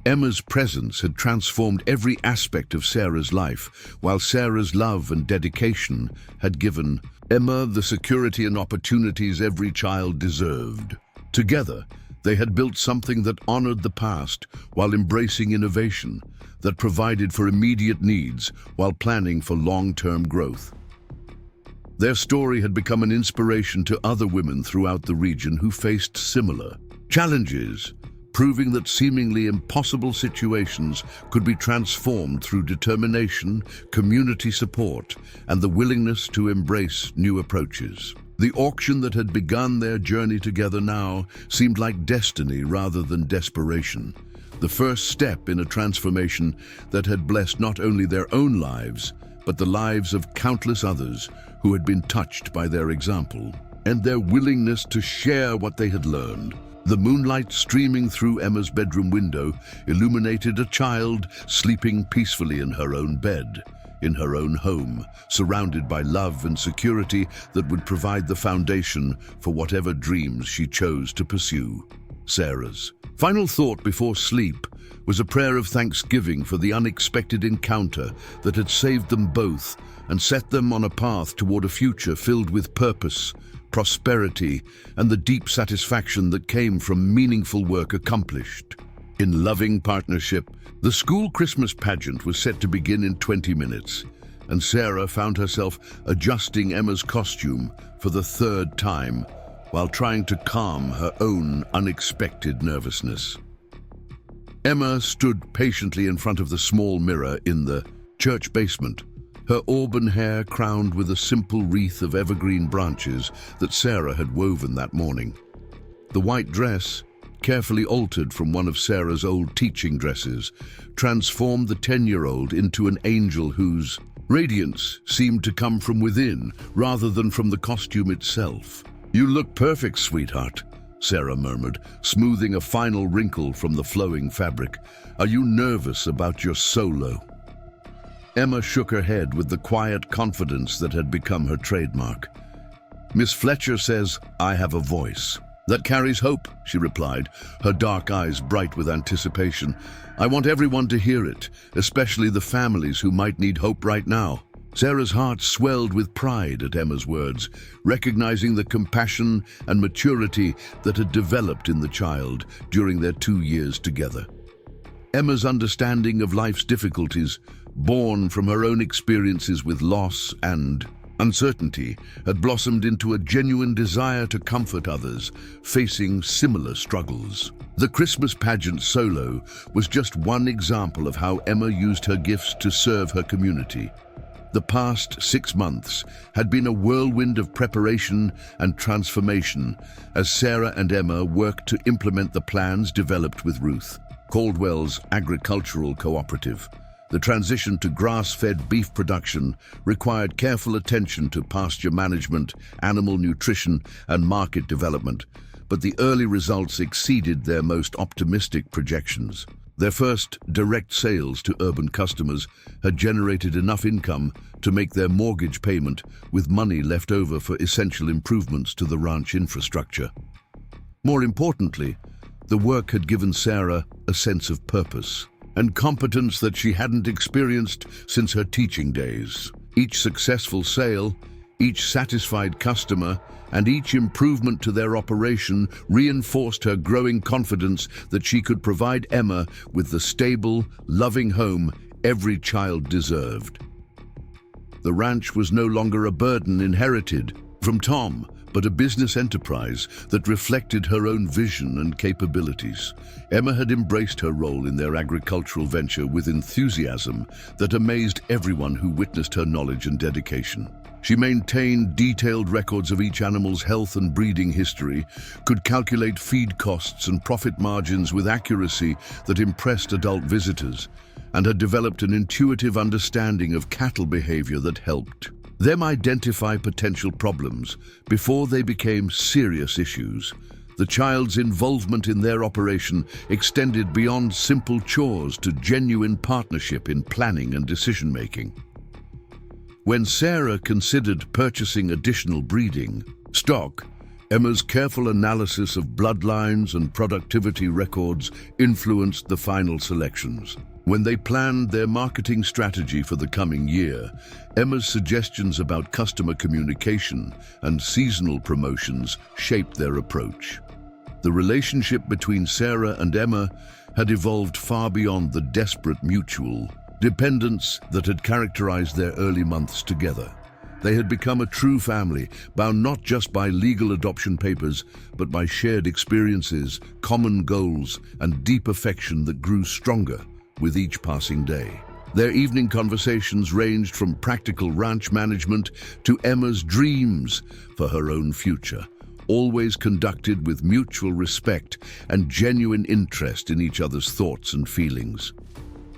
Emma's presence had transformed every aspect of Sarah's life, while Sarah's love and dedication had given Emma the security and opportunities every child deserved. Together, they had built something that honored the past while embracing innovation, that provided for immediate needs while planning for long-term growth. Their story had become an inspiration to other women throughout the region who faced similar challenges, proving that seemingly impossible situations could be transformed through determination, community support, and the willingness to embrace new approaches. The auction that had begun their journey together now seemed like destiny rather than desperation, the first step in a transformation that had blessed not only their own lives, but the lives of countless others who had been touched by their example and their willingness to share what they had learned. The moonlight streaming through Emma's bedroom window illuminated a child sleeping peacefully in her own bed, in her own home, surrounded by love and security that would provide the foundation for whatever dreams she chose to pursue. Sarah's final thought before sleep was a prayer of thanksgiving for the unexpected encounter that had saved them both and set them on a path toward a future filled with purpose, prosperity, and the deep satisfaction that came from meaningful work accomplished. In loving partnership, the school Christmas pageant was set to begin in 20 minutes, and Sarah found herself adjusting Emma's costume for the third time while trying to calm her own unexpected nervousness. Emma stood patiently in front of the small mirror in the church basement, her auburn hair crowned with a simple wreath of evergreen branches that Sarah had woven that morning. The white dress, carefully altered from one of Sarah's old teaching dresses, transformed the 10-year-old into an angel whose radiance seemed to come from within rather than from the costume itself. "You look perfect, sweetheart," Sarah murmured, smoothing a final wrinkle from the flowing fabric. "Are you nervous about your solo?" Emma shook her head with the quiet confidence that had become her trademark. "Miss Fletcher says I have a voice that carries hope," she replied, her dark eyes bright with anticipation. "I want everyone to hear it, especially the families who might need hope right now." Sarah's heart swelled with pride at Emma's words, recognizing the compassion and maturity that had developed in the child during their 2 years together. Emma's understanding of life's difficulties, born from her own experiences with loss and uncertainty, had blossomed into a genuine desire to comfort others facing similar struggles. The Christmas pageant solo was just one example of how Emma used her gifts to serve her community. The past 6 months had been a whirlwind of preparation and transformation as Sarah and Emma worked to implement the plans developed with Ruth, Caldwell's agricultural cooperative. The transition to grass-fed beef production required careful attention to pasture management, animal nutrition, and market development, but the early results exceeded their most optimistic projections. Their first direct sales to urban customers had generated enough income to make their mortgage payment, with money left over for essential improvements to the ranch infrastructure. More importantly, the work had given Sarah a sense of purpose and competence that she hadn't experienced since her teaching days. Each successful sale, each satisfied customer, and each improvement to their operation reinforced her growing confidence that she could provide Emma with the stable, loving home every child deserved. The ranch was no longer a burden inherited from Tom, but a business enterprise that reflected her own vision and capabilities. Emma had embraced her role in their agricultural venture with enthusiasm that amazed everyone who witnessed her knowledge and dedication. She maintained detailed records of each animal's health and breeding history, could calculate feed costs and profit margins with accuracy that impressed adult visitors, and had developed an intuitive understanding of cattle behavior that helped them identify potential problems before they became serious issues. The child's involvement in their operation extended beyond simple chores to genuine partnership in planning and decision-making. When Sarah considered purchasing additional breeding stock, Emma's careful analysis of bloodlines and productivity records influenced the final selections. When they planned their marketing strategy for the coming year, Emma's suggestions about customer communication and seasonal promotions shaped their approach. The relationship between Sarah and Emma had evolved far beyond the desperate mutual dependence that had characterized their early months together. They had become a true family, bound not just by legal adoption papers, but by shared experiences, common goals, and deep affection that grew stronger with each passing day. Their evening conversations ranged from practical ranch management to Emma's dreams for her own future, always conducted with mutual respect and genuine interest in each other's thoughts and feelings.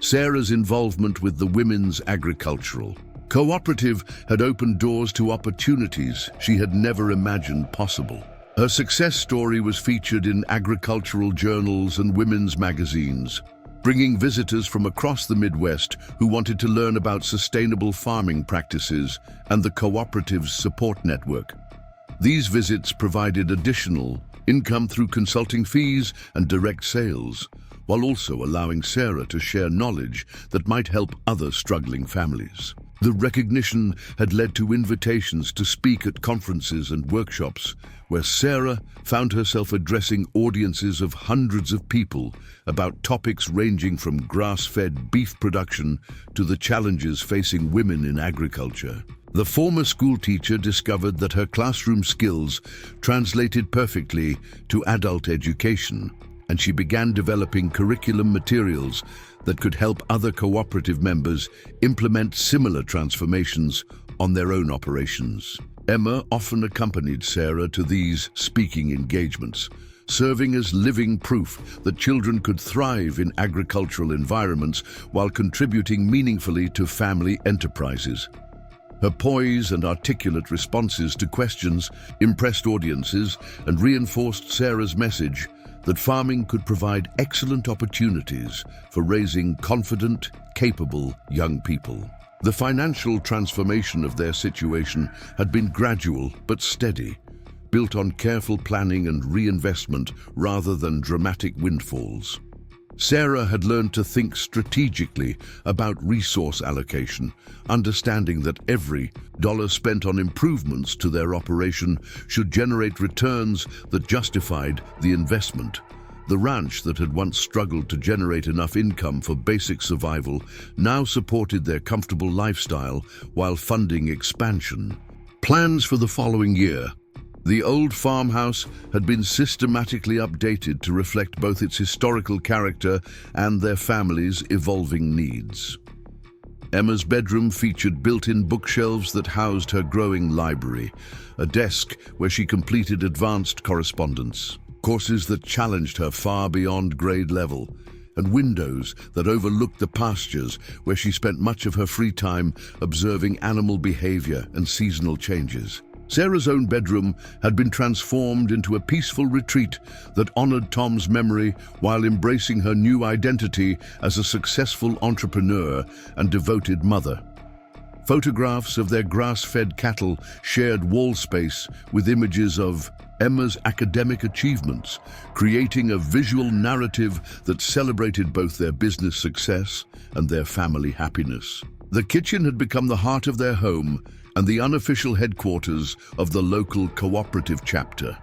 Sarah's involvement with the Women's Agricultural Cooperative had opened doors to opportunities she had never imagined possible. Her success story was featured in agricultural journals and women's magazines, bringing visitors from across the Midwest who wanted to learn about sustainable farming practices and the cooperative's support network. These visits provided additional income through consulting fees and direct sales, while also allowing Sarah to share knowledge that might help other struggling families. The recognition had led to invitations to speak at conferences and workshops, where Sarah found herself addressing audiences of hundreds of people about topics ranging from grass-fed beef production to the challenges facing women in agriculture. The former schoolteacher discovered that her classroom skills translated perfectly to adult education, and she began developing curriculum materials that could help other cooperative members implement similar transformations on their own operations. Emma often accompanied Sarah to these speaking engagements, serving as living proof that children could thrive in agricultural environments while contributing meaningfully to family enterprises. Her poise and articulate responses to questions impressed audiences and reinforced Sarah's message that farming could provide excellent opportunities for raising confident, capable young people. The financial transformation of their situation had been gradual but steady, built on careful planning and reinvestment rather than dramatic windfalls. Sarah had learned to think strategically about resource allocation, understanding that every dollar spent on improvements to their operation should generate returns that justified the investment. The ranch that had once struggled to generate enough income for basic survival now supported their comfortable lifestyle while funding expansion. Plans for the following year. The old farmhouse had been systematically updated to reflect both its historical character and their family's evolving needs. Emma's bedroom featured built-in bookshelves that housed her growing library, a desk where she completed advanced correspondence, courses that challenged her far beyond grade level, and windows that overlooked the pastures where she spent much of her free time observing animal behavior and seasonal changes. Sarah's own bedroom had been transformed into a peaceful retreat that honored Tom's memory while embracing her new identity as a successful entrepreneur and devoted mother. Photographs of their grass-fed cattle shared wall space with images of Emma's academic achievements, creating a visual narrative that celebrated both their business success and their family happiness. The kitchen had become the heart of their home and the unofficial headquarters of the local cooperative chapter.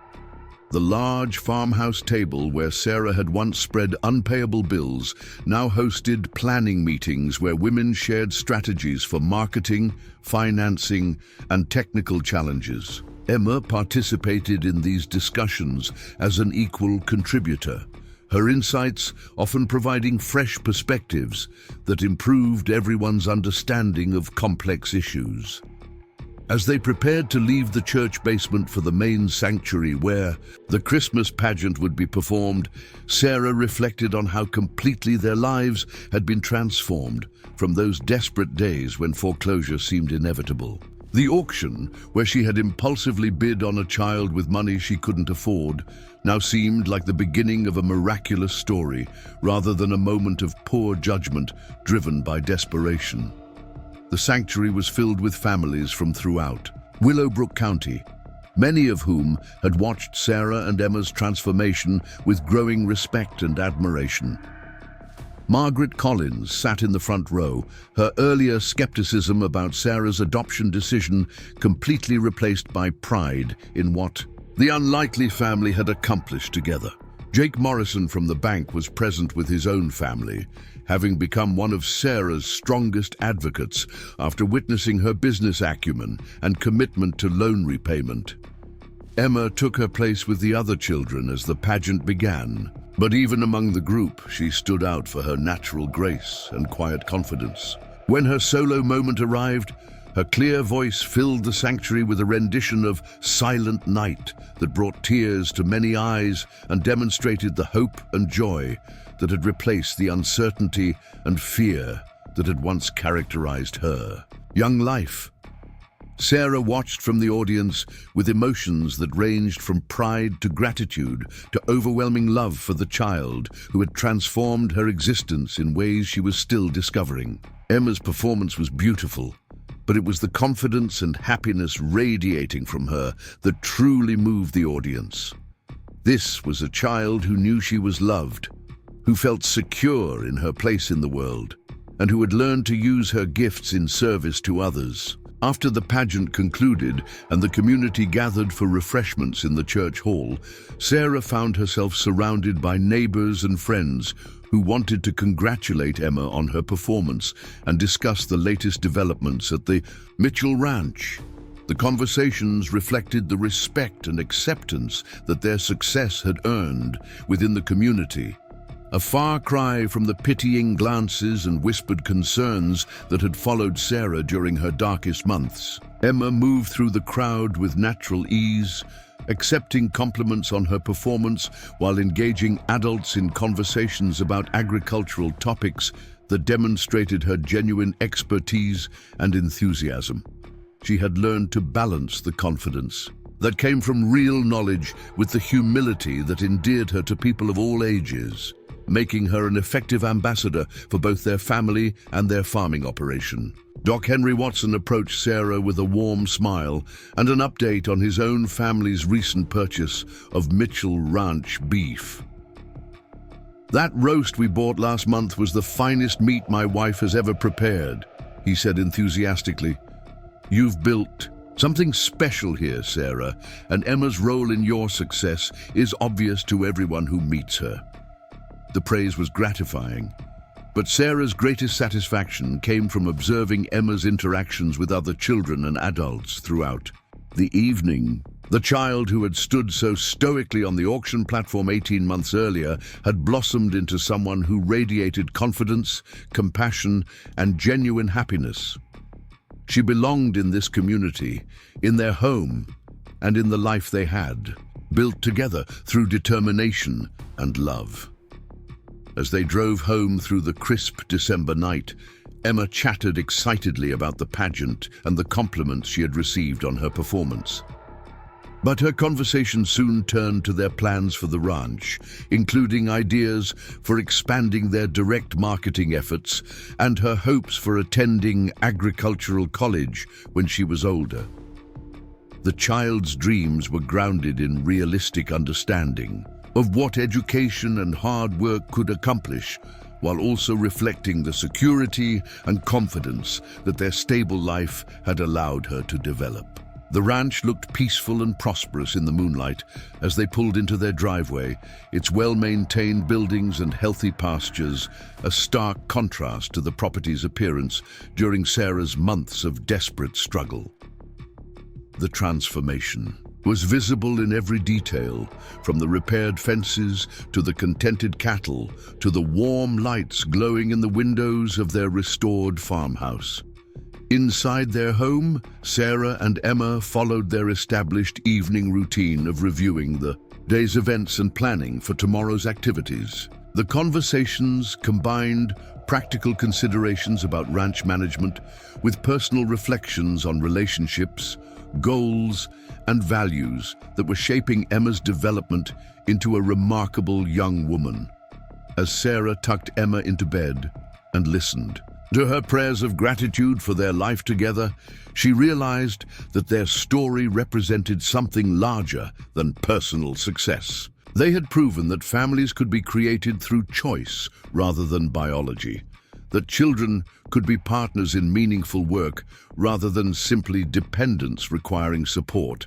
The large farmhouse table where Sarah had once spread unpayable bills now hosted planning meetings where women shared strategies for marketing, financing, and technical challenges. Emma participated in these discussions as an equal contributor, her insights often providing fresh perspectives that improved everyone's understanding of complex issues. As they prepared to leave the church basement for the main sanctuary where the Christmas pageant would be performed, Sarah reflected on how completely their lives had been transformed from those desperate days when foreclosure seemed inevitable. The auction, where she had impulsively bid on a child with money she couldn't afford, now seemed like the beginning of a miraculous story rather than a moment of poor judgment driven by desperation. The sanctuary was filled with families from throughout Willowbrook County, many of whom had watched Sarah and Emma's transformation with growing respect and admiration. Margaret Collins sat in the front row, her earlier skepticism about Sarah's adoption decision completely replaced by pride in what the unlikely family had accomplished together. Jake Morrison from the bank was present with his own family, having become one of Sarah's strongest advocates after witnessing her business acumen and commitment to loan repayment. Emma took her place with the other children as the pageant began, but even among the group, she stood out for her natural grace and quiet confidence. When her solo moment arrived, her clear voice filled the sanctuary with a rendition of Silent Night that brought tears to many eyes and demonstrated the hope and joy that had replaced the uncertainty and fear that had once characterized her young life. Sarah watched from the audience with emotions that ranged from pride to gratitude to overwhelming love for the child who had transformed her existence in ways she was still discovering. Emma's performance was beautiful, but it was the confidence and happiness radiating from her that truly moved the audience. This was a child who knew she was loved, who felt secure in her place in the world, and who had learned to use her gifts in service to others. After the pageant concluded and the community gathered for refreshments in the church hall, Sarah found herself surrounded by neighbors and friends who wanted to congratulate Emma on her performance and discuss the latest developments at the Mitchell Ranch. The conversations reflected the respect and acceptance that their success had earned within the community, a far cry from the pitying glances and whispered concerns that had followed Sarah during her darkest months. Emma moved through the crowd with natural ease, accepting compliments on her performance while engaging adults in conversations about agricultural topics that demonstrated her genuine expertise and enthusiasm. She had learned to balance the confidence that came from real knowledge with the humility that endeared her to people of all ages, making her an effective ambassador for both their family and their farming operation. Doc Henry Watson approached Sarah with a warm smile and an update on his own family's recent purchase of Mitchell Ranch beef. "That roast we bought last month was the finest meat my wife has ever prepared," he said enthusiastically. "You've built something special here, Sarah, and Emma's role in your success is obvious to everyone who meets her." The praise was gratifying, but Sarah's greatest satisfaction came from observing Emma's interactions with other children and adults throughout the evening. The child who had stood so stoically on the auction platform 18 months earlier had blossomed into someone who radiated confidence, compassion, and genuine happiness. She belonged in this community, in their home, and in the life they had, built together through determination and love. As they drove home through the crisp December night, Emma chatted excitedly about the pageant and the compliments she had received on her performance. But her conversation soon turned to their plans for the ranch, including ideas for expanding their direct marketing efforts and her hopes for attending agricultural college when she was older. The child's dreams were grounded in realistic understanding of what education and hard work could accomplish, while also reflecting the security and confidence that their stable life had allowed her to develop. The ranch looked peaceful and prosperous in the moonlight as they pulled into their driveway, its well-maintained buildings and healthy pastures a stark contrast to the property's appearance during Sarah's months of desperate struggle. The transformation was visible in every detail, from the repaired fences to the contented cattle to the warm lights glowing in the windows of their restored farmhouse. Inside their home, Sarah and Emma followed their established evening routine of reviewing the day's events and planning for tomorrow's activities. The conversations combined practical considerations about ranch management with personal reflections on relationships, goals, and values that were shaping Emma's development into a remarkable young woman. As Sarah tucked Emma into bed and listened to her prayers of gratitude for their life together, she realized that their story represented something larger than personal success. They had proven that families could be created through choice rather than biology, that children could be partners in meaningful work rather than simply dependents requiring support,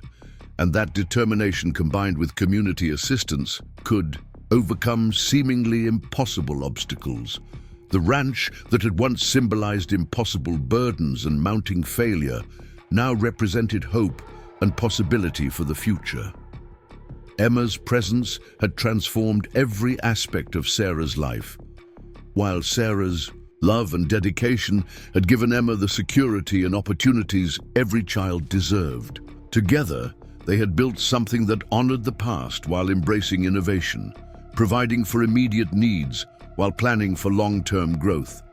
and that determination combined with community assistance could overcome seemingly impossible obstacles. The ranch that had once symbolized impossible burdens and mounting failure now represented hope and possibility for the future. Emma's presence had transformed every aspect of Sarah's life, while Sarah's love and dedication had given Emma the security and opportunities every child deserved. Together, they had built something that honored the past while embracing innovation, providing for immediate needs while planning for long-term growth.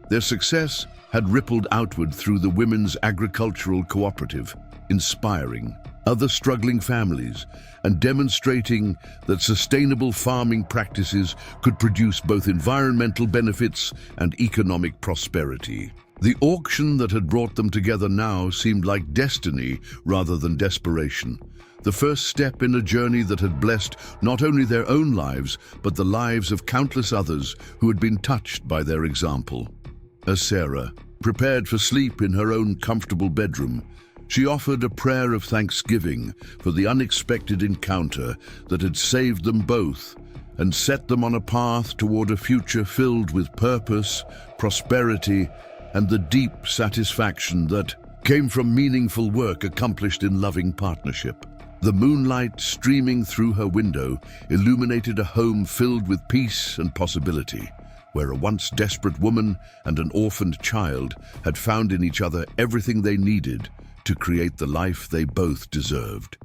Their success had rippled outward through the Women's Agricultural Cooperative, inspiring other struggling families and demonstrating that sustainable farming practices could produce both environmental benefits and economic prosperity. The auction that had brought them together now seemed like destiny rather than desperation, the first step in a journey that had blessed not only their own lives, but the lives of countless others who had been touched by their example. As Sarah prepared for sleep in her own comfortable bedroom, she offered a prayer of thanksgiving for the unexpected encounter that had saved them both and set them on a path toward a future filled with purpose, prosperity, and the deep satisfaction that came from meaningful work accomplished in loving partnership. The moonlight streaming through her window illuminated a home filled with peace and possibility, where a once desperate woman and an orphaned child had found in each other everything they needed to create the life they both deserved.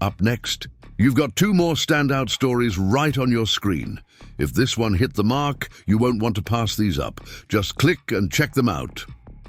Up next, you've got two more standout stories right on your screen. If this one hit the mark, you won't want to pass these up. Just click and check them out.